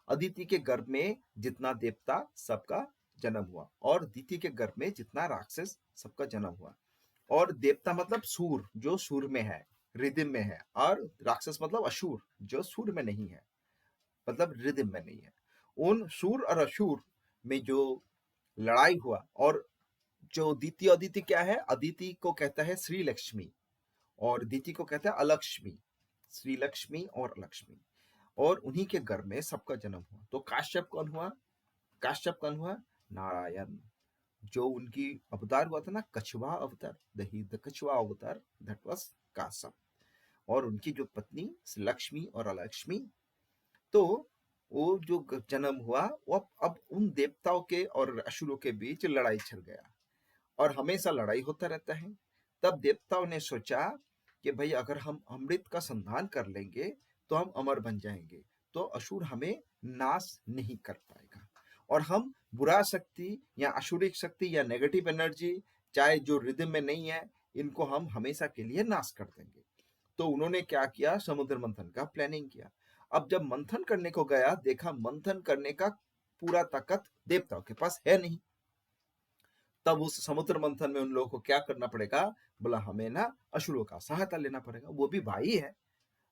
अदिति के गर्भ में जितना देवता सबका जन्म हुआ, और दिति के गर्भ में जितना राक्षस सबका जन्म हुआ। और देवता मतलब सूर, जो सूर में है, रिदिम में है, और राक्षस मतलब असुर, जो सूर में नहीं है, मतलब रिदिम में नहीं है। उन सूर और असुर में जो लड़ाई हुआ, और जो द्वितीय अदिति क्या है, अदिति को कहता है श्री लक्ष्मी, और दिति को कहता है अलक्ष्मी। श्री लक्ष्मी और अलक्ष्मी, और उन्हीं के घर में सबका जन्म हुआ। तो काश्यप कौन हुआ? काश्यप कौन हुआ? नारायण। जो उनकी अवतार हुआ था ना, कछुआ अवतार, द कछुआ अवतार, दैट वाज काश्यप। और उनकी जो पत्नी लक्ष्मी और अलक्ष्मी, तो वो जो जन्म हुआ, वो अब उन देवताओं के और असुरों के बीच लड़ाई छिड़ गया, और हमेशा लड़ाई होता रहता है। तब देवताओं ने सोचा कि भाई अगर हम अमृत का संधान कर लेंगे तो हम अमर बन जाएंगे, तो असुर हमें नाश नहीं कर पाएगा, और हम बुरा शक्ति या असुरिक शक्ति या नेगेटिव एनर्जी, चाहे जो रिदम में नहीं है, इनको हम हमेशा के लिए नाश कर देंगे। तो उन्होंने क्या किया, समुद्र मंथन का प्लानिंग किया। अब जब मंथन करने को गया, देखा मंथन करने का पूरा ताकत देवताओं के पास है नहीं। तब उस समुद्र मंथन में उन लोगों को क्या करना पड़ेगा, बोला हमें ना असुरों का सहायता लेना पड़ेगा, वो भी भाई है।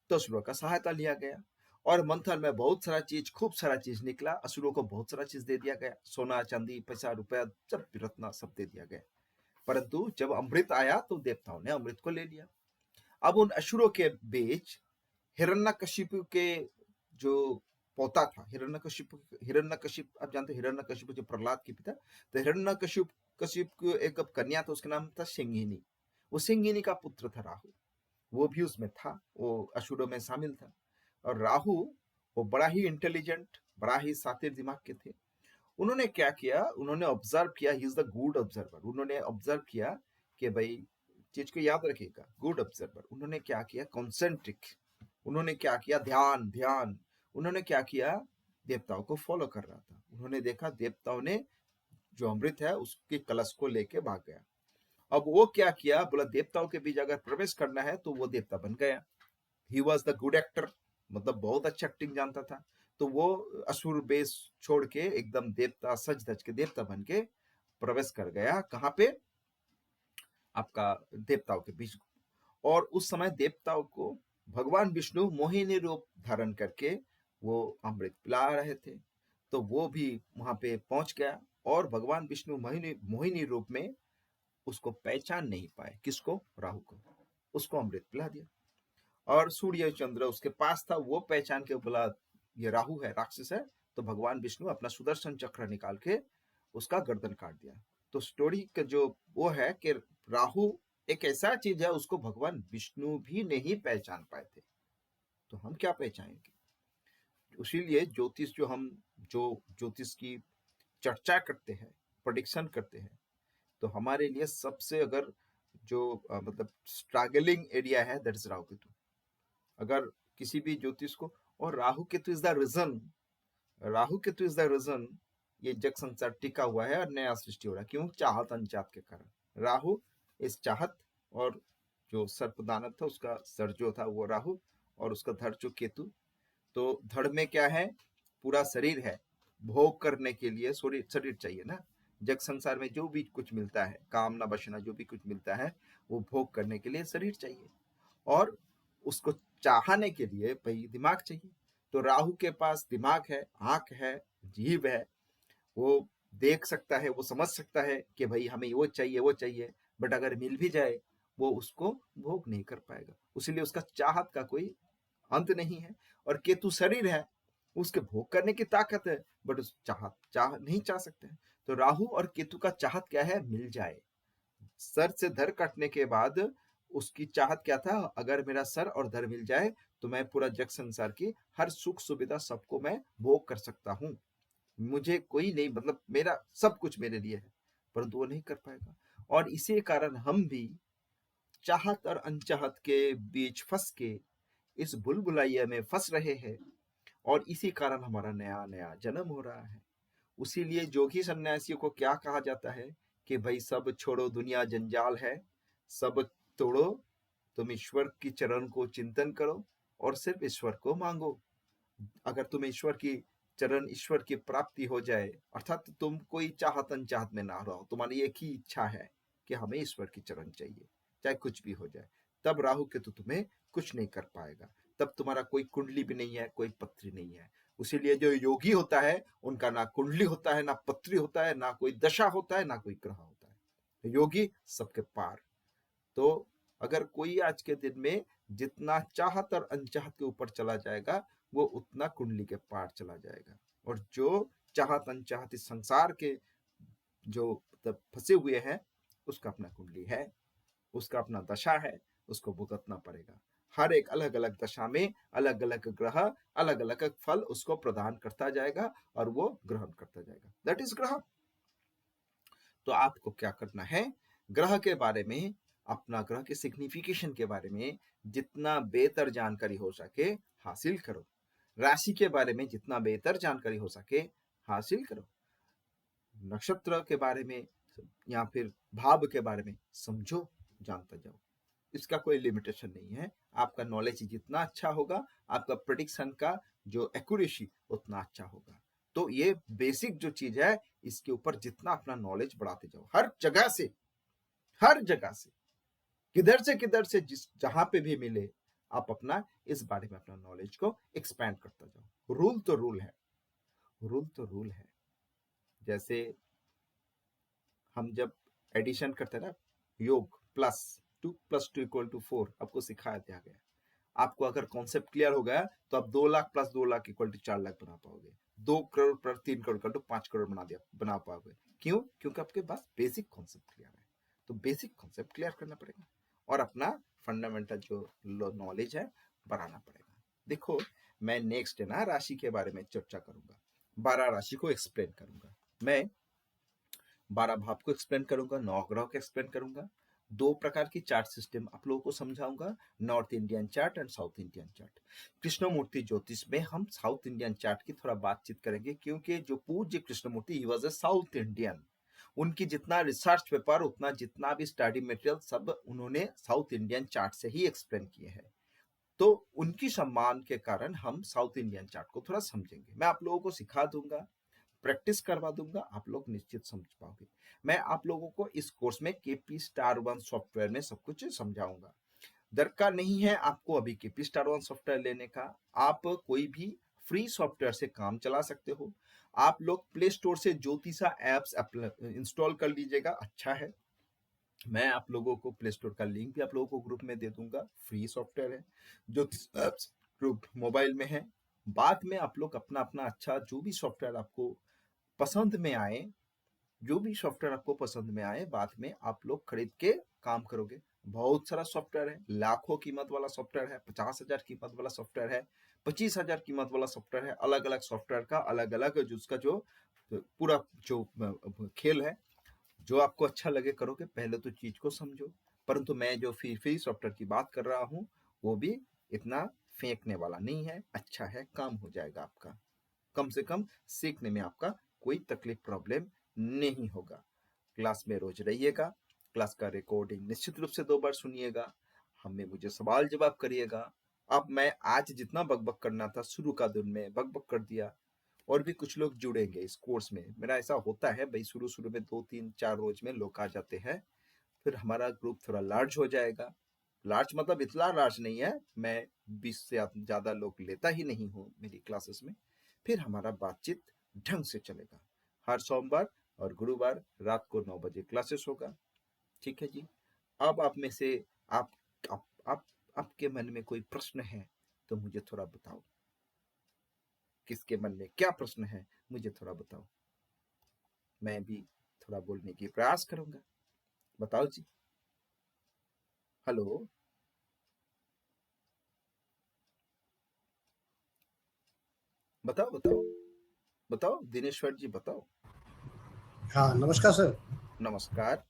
तो असुरों का सहायता लिया गया, और मंथन में बहुत सारा चीज, खूब सारा चीज निकला। असुरों को बहुत सारा चीज दे दिया गया, सोना चांदी पैसा रुपया सब रत्ना सब दे दिया गया। परंतु जब अमृत आया तो देवताओं ने अमृत को ले लिया। अब उन असुरों के बीच हिरण्यकशिपु के जो पोता था, हिरण्यकशिप आप जानते हो, हिरण्यकशिपु जो प्रहलाद के पिता, तो हिरण्यकशिप कशिप को एक कन्या था, उसका नाम था सिंगिनी। वो सिंगिनी का पुत्र था राहु, वो भी उसमें था, वो असुरों में शामिल था। और राहु वो बड़ा ही इंटेलिजेंट, बड़ा ही शातिर दिमाग के थे। उन्होंने क्या किया, उन्होंने ऑब्जर्व किया, he is the good observer. उन्होंने ऑब्जर्व किया कि भाई चीज को याद रखिएगा, गुड ऑब्जर्वर। उन्होंने क्या किया, कॉन्सेंट्रिक, उन्होंने क्या किया, ध्यान ध्यान। उन्होंने क्या किया, देवताओं को फॉलो कर रहा था। उन्होंने देखा देवताओं ने जो अमृत है उसके कलश को लेके भाग गया। अब वो क्या किया, बोला देवताओं के बीच अगर प्रवेश करना है तो वो देवता बन गया। He was the good actor, मतलब बहुत अच्छा एक्टिंग जानता था। तो वो असुर बेस छोड़ के एकदम देवता सज धज के देवता बन के प्रवेश कर गया, कहाँ पे, आपका देवताओं के बीच। और उस समय देवताओं को भगवान विष्णु मोहिनी रूप धारण करके वो अमृत पिला रहे थे। तो वो भी वहां पे पहुंच गया, और भगवान विष्णु मोहिनी मोहिनी रूप में उसको पहचान नहीं पाए, किसको, राहु को। उसको अमृत पिला दिया, और सूर्य चंद्र उसके पास था, वो पहचान के बोला ये राहु है, राक्षस है। तो भगवान विष्णु अपना सुदर्शन चक्र निकाल के उसका गर्दन काट दिया। तो स्टोरी का जो वो है कि राहु एक ऐसा चीज है, उसको भगवान विष्णु भी नहीं पहचान पाए थे, तो हम क्या पहचानेंगे। इसीलिए ज्योतिष, जो हम जो ज्योतिष की चर्चा करते हैं, प्रोडिक्शन करते हैं, तो हमारे लिए सबसे अगर जो मतलब स्ट्रगलिंग एरिया है, दैट इज राहु केतु। अगर किसी भी ज्योतिष को, और Rahu Ketu is the reason, Rahu Ketu is the reason ये जग संसार टिका हुआ है और नया सृष्टि हो रहा है। क्यों? चाहत अनचाहत के कारण। राहु इस चाहत, और जो सर्पदानव था उसका सर जो था वो राहु, और उसका धड़ जो केतु। तो धड़ में क्या है? पूरा शरीर है, भोग करने के लिए शरीर शरीर चाहिए ना। जग संसार में जो भी कुछ मिलता है, कामना बसना जो भी कुछ मिलता है, वो भोग करने के लिए शरीर चाहिए, और उसको चाहने के लिए भाई दिमाग चाहिए। तो राहु के पास दिमाग है, आंख है, जीभ है, वो देख सकता है, वो समझ सकता है कि भाई हमें वो चाहिए वो चाहिए, बट अगर मिल भी जाए वो उसको भोग नहीं कर पाएगा। उसीलिए उसका चाहत का कोई अंत नहीं है। और केतु शरीर है, उसके भोग करने की ताकत है, बट उस चाह नहीं चाह सकते हैं। तो राहु और केतु का चाहत क्या है? मिल जाए। सर से धड़ कटने के बाद उसकी चाहत क्या था? अगर मेरा सर और धड़ मिल जाए तो मैं पूरा जग संसार की हर सुख सुविधा सबको मैं भोग कर सकता हूँ, मुझे कोई नहीं, मतलब मेरा सब कुछ मेरे लिए है। परंतु वो नहीं कर पाएगा, और इसी कारण हम भी चाहत और अनचाहत के बीच फंस के इस भूल-भुलैया में फंस रहे हैं, और इसी कारण हमारा नया नया जन्म हो रहा है। उसीलिए जोगी सन्यासियों को क्या कहा जाता है कि भाई सब छोड़ो, दुनिया जंजाल है, सब तोड़ो, तुम ईश्वर की चरण को चिंतन करो और सिर्फ ईश्वर को मांगो। अगर तुम ईश्वर की चरण, ईश्वर की प्राप्ति हो जाए, अर्थात तुम कोई चाहत अनचाहत में ना रहो, तुम्हारी एक ही इच्छा है कि हमें ईश्वर की चरण चाहिए, चाहे कुछ भी हो जाए, तब राहु केतु तुम्हें कुछ नहीं कर पाएगा। तब तुम्हारा कोई कुंडली भी नहीं है, कोई पत्री नहीं है। उसीलिए जो योगी होता है उनका ना कुंडली होता है, ना पत्री होता है, ना कोई दशा होता है, ना कोई ग्रह होता है। योगी सबके पार। तो अगर कोई आज के दिन में जितना चाहत और अनचाहत के ऊपर चला जाएगा, वो उतना कुंडली के पार चला जाएगा। और जो चाहत अनचाहत इस संसार के जो मतलब फंसे हुए हैं, उसका अपना कुंडली है, उसका अपना दशा है, उसको भुगतना पड़ेगा। हर एक अलग अलग दशा में अलग अलग ग्रह अलग अलग फल उसको प्रदान करता जाएगा, और वो ग्रहण करता जाएगा। दैट इज ग्रह। तो आपको क्या करना है? ग्रह के बारे में, अपना ग्रह के सिग्निफिकेशन के बारे में जितना बेहतर जानकारी हो सके हासिल करो। राशि के बारे में जितना बेहतर जानकारी हो सके हासिल करो। नक्षत्र के बारे में या फिर भाव के बारे में समझो, जानता जाओ। इसका कोई लिमिटेशन नहीं है। आपका नॉलेज जितना अच्छा होगा, आपका प्रेडिक्शन का जो एक्यूरेसी उतना अच्छा होगा। तो ये बेसिक जो चीज है, इसके ऊपर जितना अपना नॉलेज बढ़ाते जाओ, हर जगह से, हर जगह से, किधर से जिस जहां पे भी मिले, आप अपना इस बारे में अपना नॉलेज को एक्सपैंड करता जाओ। रूल तो रूल है, रूल तो रूल है। जैसे हम जब एडिशन करते हैं ना, योग +2 + 2 = 4 आपको सिखाया दिया गया। आपको अगर कॉन्सेप्ट क्लियर हो गया तो आप 2 लाख + 2 लाख = 4 लाख बना पाओगे। 2 करोड़ + 3 करोड़ = 5 करोड़ बना पाओगे। क्यों? क्योंकि आपके पास बेसिक कॉन्सेप्ट क्लियर है। तो बेसिक कॉन्सेप्ट क्लियर करना पड़ेगा, और अपना फंडामेंटल जो नॉलेज है बढ़ाना पड़ेगा। देखो, मैं नेक्स्ट है ना राशि के बारे में चर्चा करूंगा, 12 राशि को एक्सप्लेन करूंगा। मैं 12 भाव को एक्सप्लेन करूंगा, 9 ग्रह को एक्सप्लेन करूंगा, 2 प्रकार की चार्ट सिस्टम आप लोगों को समझाऊंगा, North Indian chart and South Indian chart. Krishnamurti ज्योतिष में हम साउथ इंडियन चार्ट की थोड़ा बातचीत करेंगे, क्योंकि जो पूज्य Krishnamurti he was a South Indian. उनकी जितना रिसर्च पेपर, उतना जितना भी स्टडी मटेरियल सब उन्होंने साउथ इंडियन चार्ट से ही एक्सप्लेन किए हैं। तो उनकी सम्मान के कारण हम साउथ इंडियन चार्ट को थोड़ा समझेंगे। मैं आप लोगों को सिखा दूंगा, प्रैक्टिस करवा दूंगा, आप लोग निश्चित समझ पाओगे। मैं आप लोगों को इस कोर्स में केपी स्टार वन सॉफ्टवेयर में सब कुछ समझाऊंगा। दरकार नहीं है आपको अभी केपी स्टार वन सॉफ्टवेयर लेने का, आप कोई भी फ्री सॉफ्टवेयर से काम चला सकते हो। आप लोग प्ले स्टोर से ज्योतिषा एप्स इंस्टॉल कर लीजिएगा, अच्छा है। मैं आप लोगों को प्ले स्टोर का लिंक भी आप लोगों को ग्रुप में दे दूंगा, फ्री सॉफ्टवेयर है, ज्योतिष एप्स ग्रुप मोबाइल में है। बाद में आप लोग अपना अपना अच्छा जो भी सॉफ्टवेयर आपको पसंद में आए, जो भी सॉफ्टवेयर आपको पसंद में आए, बाद में आप लोग खरीद के काम करोगे। बहुत सारा सॉफ्टवेयर है, लाखों कीमत वाला सॉफ्टवेयर है, 50,000 कीमत वाला सॉफ्टवेयर है, 25,000 कीमत वाला सॉफ्टवेयर है। अलग अलग सॉफ्टवेयर का अलग अलग जो उसका जो पूरा जो खेल है, जो आपको अच्छा लगे करोगे, पहले तो चीज को समझो। परंतु मैं जो फ्री सॉफ्टवेयर की बात कर रहा हूँ वो भी इतना फेंकने वाला नहीं है, अच्छा है, काम हो जाएगा आपका। कम से कम सीखने में आपका कोई तकलीफ प्रॉब्लम नहीं होगा। क्लास में रोज रहिएगा, क्लास का रिकॉर्डिंग निश्चित रूप से 2 बार सुनिएगा, हमें मुझे सवाल जवाब करिएगा। अब मैं आज जितना बकबक करना था शुरू का दिन में बकबक कर दिया, और भी कुछ लोग जुड़ेंगे इस कोर्स में। मेरा ऐसा होता है भाई, शुरू शुरू में 2 3 4 रोज में लोग आ जाते हैं, फिर हमारा ग्रुप थोड़ा लार्ज हो जाएगा। लार्ज मतलब इतना लार्ज नहीं है, मैं 20 से ज्यादा लोग लेता ही नहीं हूँ मेरी क्लासेस में। फिर हमारा बातचीत ढंग से चलेगा। हर सोमवार और गुरुवार रात को 9 बजे क्लासेस होगा। ठीक है जी। अब आप में से आप, आप, आप आपके मन में कोई प्रश्न है तो मुझे थोड़ा बताओ। किसके मन में क्या प्रश्न है मुझे थोड़ा बताओ, मैं भी थोड़ा बोलने की प्रयास करूंगा। बताओ जी। हेलो। बताओ बताओ बताओ दिनेश्वर जी, बताओ।
हाँ, नमस्कार सर।
नमस्कार।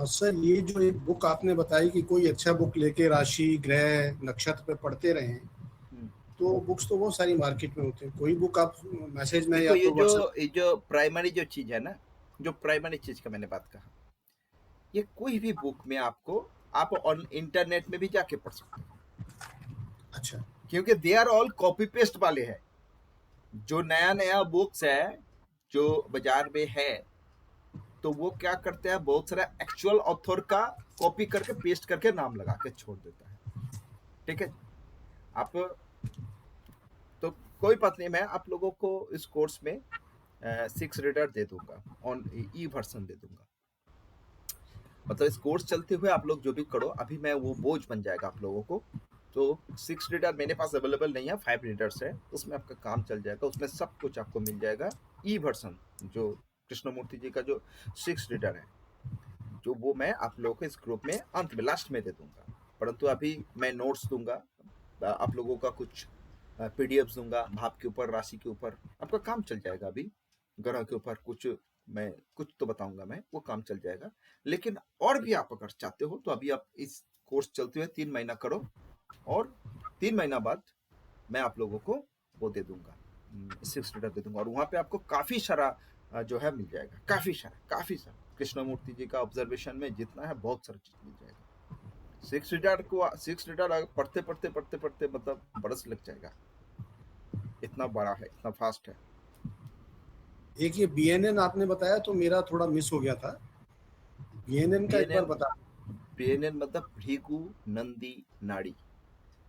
सर, ये जो एक बुक आपने बताई कि कोई अच्छा बुक लेके राशि ग्रह नक्षत्र पे पढ़ते रहें,
हम्म,
तो बुक्स तो बहुत सारी मार्केट में होती हैं। कोई बुक आप मैसेज में
देखो
या
ये
तो
जो
व्हाट्सएप।
ये जो प्राइमरी जो चीज है ना, जो प्राइमरी चीज का मैंने बात कहा, ये कोई भी बुक में आपको, आप ऑन इंटरनेट में भी जाके पढ़ सकते हो,
अच्छा।
क्योंकि they are all copy paste वाले हैं। जो नया नया बुक्स है जो बाजार में है, तो वो क्या करते हैं, बहुत सारा एक्चुअल ऑथर का कॉपी करके पेस्ट करके नाम लगा के छोड़ देता है। ठीक है। आप, तो कोई बात नहीं, मैं आप लोगों को इस कोर्स में 6 रीडर दे दूंगा, ऑन ई वर्सन दे दूंगा। मतलब इस कोर्स चलते हुए आप लोग जो भी करो, अभी मैं वो बोझ बन जाएगा आप लोगों को। तो 6 रीडर मेरे पास अवेलेबल नहीं है, 5 रीडर्स है, उसमें आपका काम चल जाएगा, उसमें सब कुछ आपको मिल जाएगा। ई वर्सन जो कृष्णमूर्ति जी का जो 6 रीडर है, जो वो मैं आप लोगों को इस ग्रुप में अंत में लास्ट में दे दूंगा। परंतु अभी मैं नोट्स दूंगा, आप लोगों का कुछ पीडीएफ दूंगा, भाव के ऊपर, राशि के ऊपर, आपका काम चल जाएगा। अभी ग्रह के ऊपर कुछ मैं कुछ तो बताऊंगा, मैं वो काम चल जाएगा। लेकिन और भी आप अगर चाहते हो तो अभी आप इस कोर्स चलते हुए 3 महीना करो, और 3 महीना बाद मैं आप लोगों को वो दे दूंगा, 6 लीटर दे दूंगा, और वहां पे आपको काफी सारा जो है मिल जाएगा, काफी सारा कृष्णमूर्ति जी का ऑब्जर्वेशन में जितना है बहुत सारा चीज मिल जाएगा। 6 लीटर पढ़ते पढ़ते मतलब बरस लग जाएगा, इतना बड़ा है, इतना फास्ट है।
एक ये बीएनएन आपने बताया तो मेरा थोड़ा मिस हो गया था। बीएनएन का एक बार
बीएनएन,
बता।
बीएनएन मतलब भृगु नंदी नाड़ी।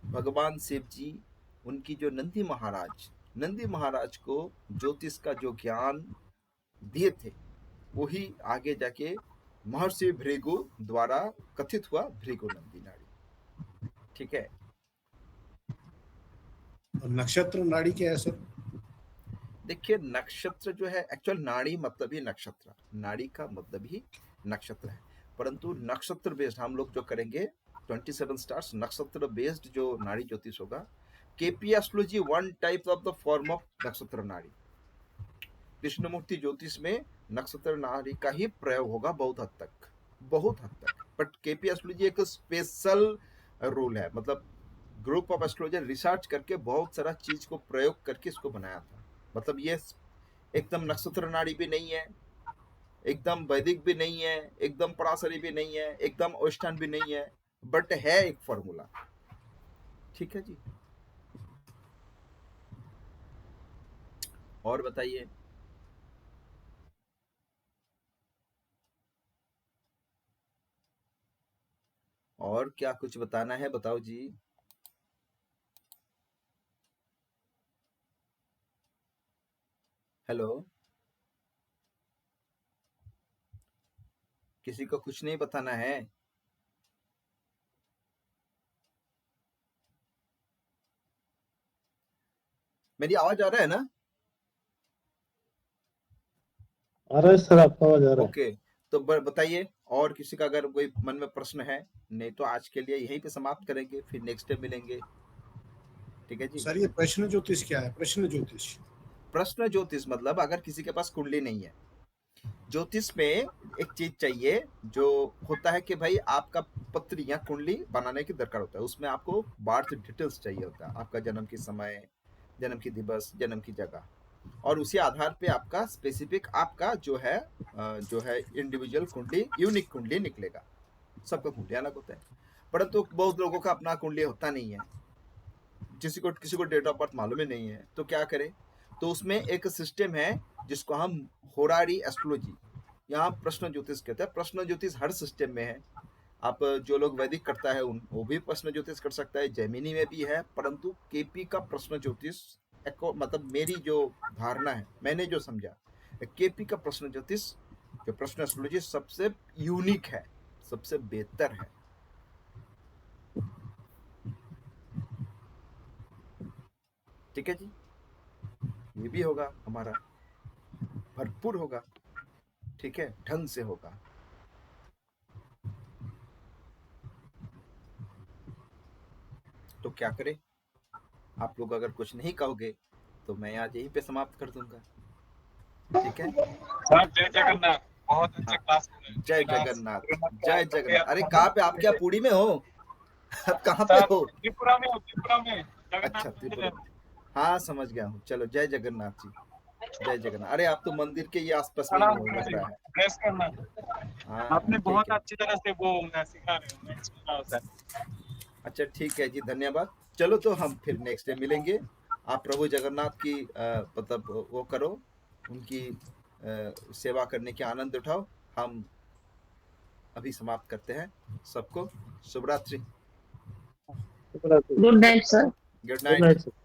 भगवान शिव जी, उनकी जो नंदी महाराज को ज्योतिष का जो ज्ञान दिए थे, वही आगे जाके महर्षि भृगु द्वारा कथित हुआ भृगु नंदी नाड़ी। ठीक है।
और नक्षत्र नाड़ी क्या है सर?
देखिए नक्षत्र जो है, एक्चुअल नाड़ी मतलब ही नक्षत्र, नाड़ी का मतलब ही नक्षत्र है। परंतु नक्षत्र बेस्ड हम लोग जो करेंगे, 27 स्टार्स नक्षत्र बेस्ड जो नाड़ी ज्योतिष होगा। KP astrology one type of the form of नक्षत्र नाड़ी। कृष्णमूर्ति ज्योतिष में नक्षत्र नाड़ी का ही प्रयोग होगा बहुत हद तक, बहुत हद तक। बट केपी एस्ट्रोलॉजी एक स्पेशल रूल है, मतलब ग्रुप ऑफ एस्ट्रोलॉजर रिसर्च करके बहुत सारा चीज को प्रयोग करके इसको बनाया था। मतलब ये एकदम नक्षत्र नाड़ी भी नहीं है, एकदम वैदिक भी नहीं है, एकदम पराशरी भी नहीं है, एकदम वेस्टर्न भी नहीं है, बट है एक फॉर्मूला। ठीक है जी। और बताइए। और क्या कुछ बताना है, बताओ जी। हेलो। किसी को कुछ नहीं बताना है? मेरी आवाज आ रहा है ना?
आ रहा है सर, आपका आवाज आ रहा है।
ओके। तो बताइए, और किसी का अगर कोई मन में प्रश्न है, नहीं तो आज के लिए यहीं पे समाप्त करेंगे, फिर नेक्स्ट डे मिलेंगे। ठीक है जी।
सर, ये प्रश्न ज्योतिष क्या है? प्रश्न ज्योतिष।
प्रश्न ज्योतिष मतलब अगर किसी के पास कुंडली नहीं है, ज्योतिष में एक चीज चाहिए जो होता है कि भाई आपका पत्री या कुंडली बनाने की दरकार होता है। उसमें आपको बर्थ डिटेल्स चाहिए होता है, आपका जन्म की समय, जन्म की दिवस, जन्म की जगह, और उसी आधार पे आपका स्पेसिफिक आपका जो है इंडिविजुअल कुंडली, यूनिक कुंडली निकलेगा। सबका कुंडली अलग होता है, परंतु बहुत लोगों का अपना कुंडली होता नहीं है, किसी को डेट ऑफ बर्थ मालूम ही नहीं है, तो क्या करें? तो उसमें एक सिस्टम है जिसको हम होरारी एस्ट्रोलॉजी, यहाँ प्रश्न ज्योतिष कहते हैं। प्रश्न ज्योतिष हर सिस्टम में है। आप जो लोग वैदिक करता है वो भी प्रश्न ज्योतिष कर सकता है, जैमिनी में भी है, परंतु केपी का प्रश्न ज्योतिष मतलब मेरी जो धारणा है, मैंने जो समझा, केपी का प्रश्न ज्योतिष जो प्रश्न एस्ट्रोलॉजी सबसे यूनिक है, सबसे बेहतर है। ठीक है जी, ये भी होगा हमारा, भरपूर होगा, ठीक है, ढंग से होगा। तो क्या करें? आप लोग अगर कुछ नहीं कहोगे तो मैं आज यहीं पे समाप्त कर दूंगा, ठीक है?
सर जय जगन्नाथ, बहुत अच्छे क्लास हो रहे हैं।
जय जगन्नाथ, जय जगन्नाथ। अरे कहाँ पे? आप क्या पुरी में हो? आप कहाँ पे हो?
त्रिपुरा में हो, त्रिपुरा में
अच्छा, त्रिपुरा में। हाँ, समझ गया हूँ। चलो, जय जगन्नाथ जी, जय जगन्नाथ। अरे आप तो मंदिर के ये आसपास में ही हो, लग रहा है।
प्रेस करना।
हाँ,
आपने
ठीक
बहुत
है।
अच्छी तरह से वो सिखा रहे हो, मैं सुन रहा हूं सर।
अच्छा, ठीक है जी, धन्यवाद। चलो तो हम फिर नेक्स्ट डे मिलेंगे। आप प्रभु जगन्नाथ की मतलब वो करो, उनकी सेवा करने के आनंद उठाओ। हम अभी समाप्त करते हैं। सबको शुभ रात्रि।
Good night sir.
Good
good
night.
Night sir.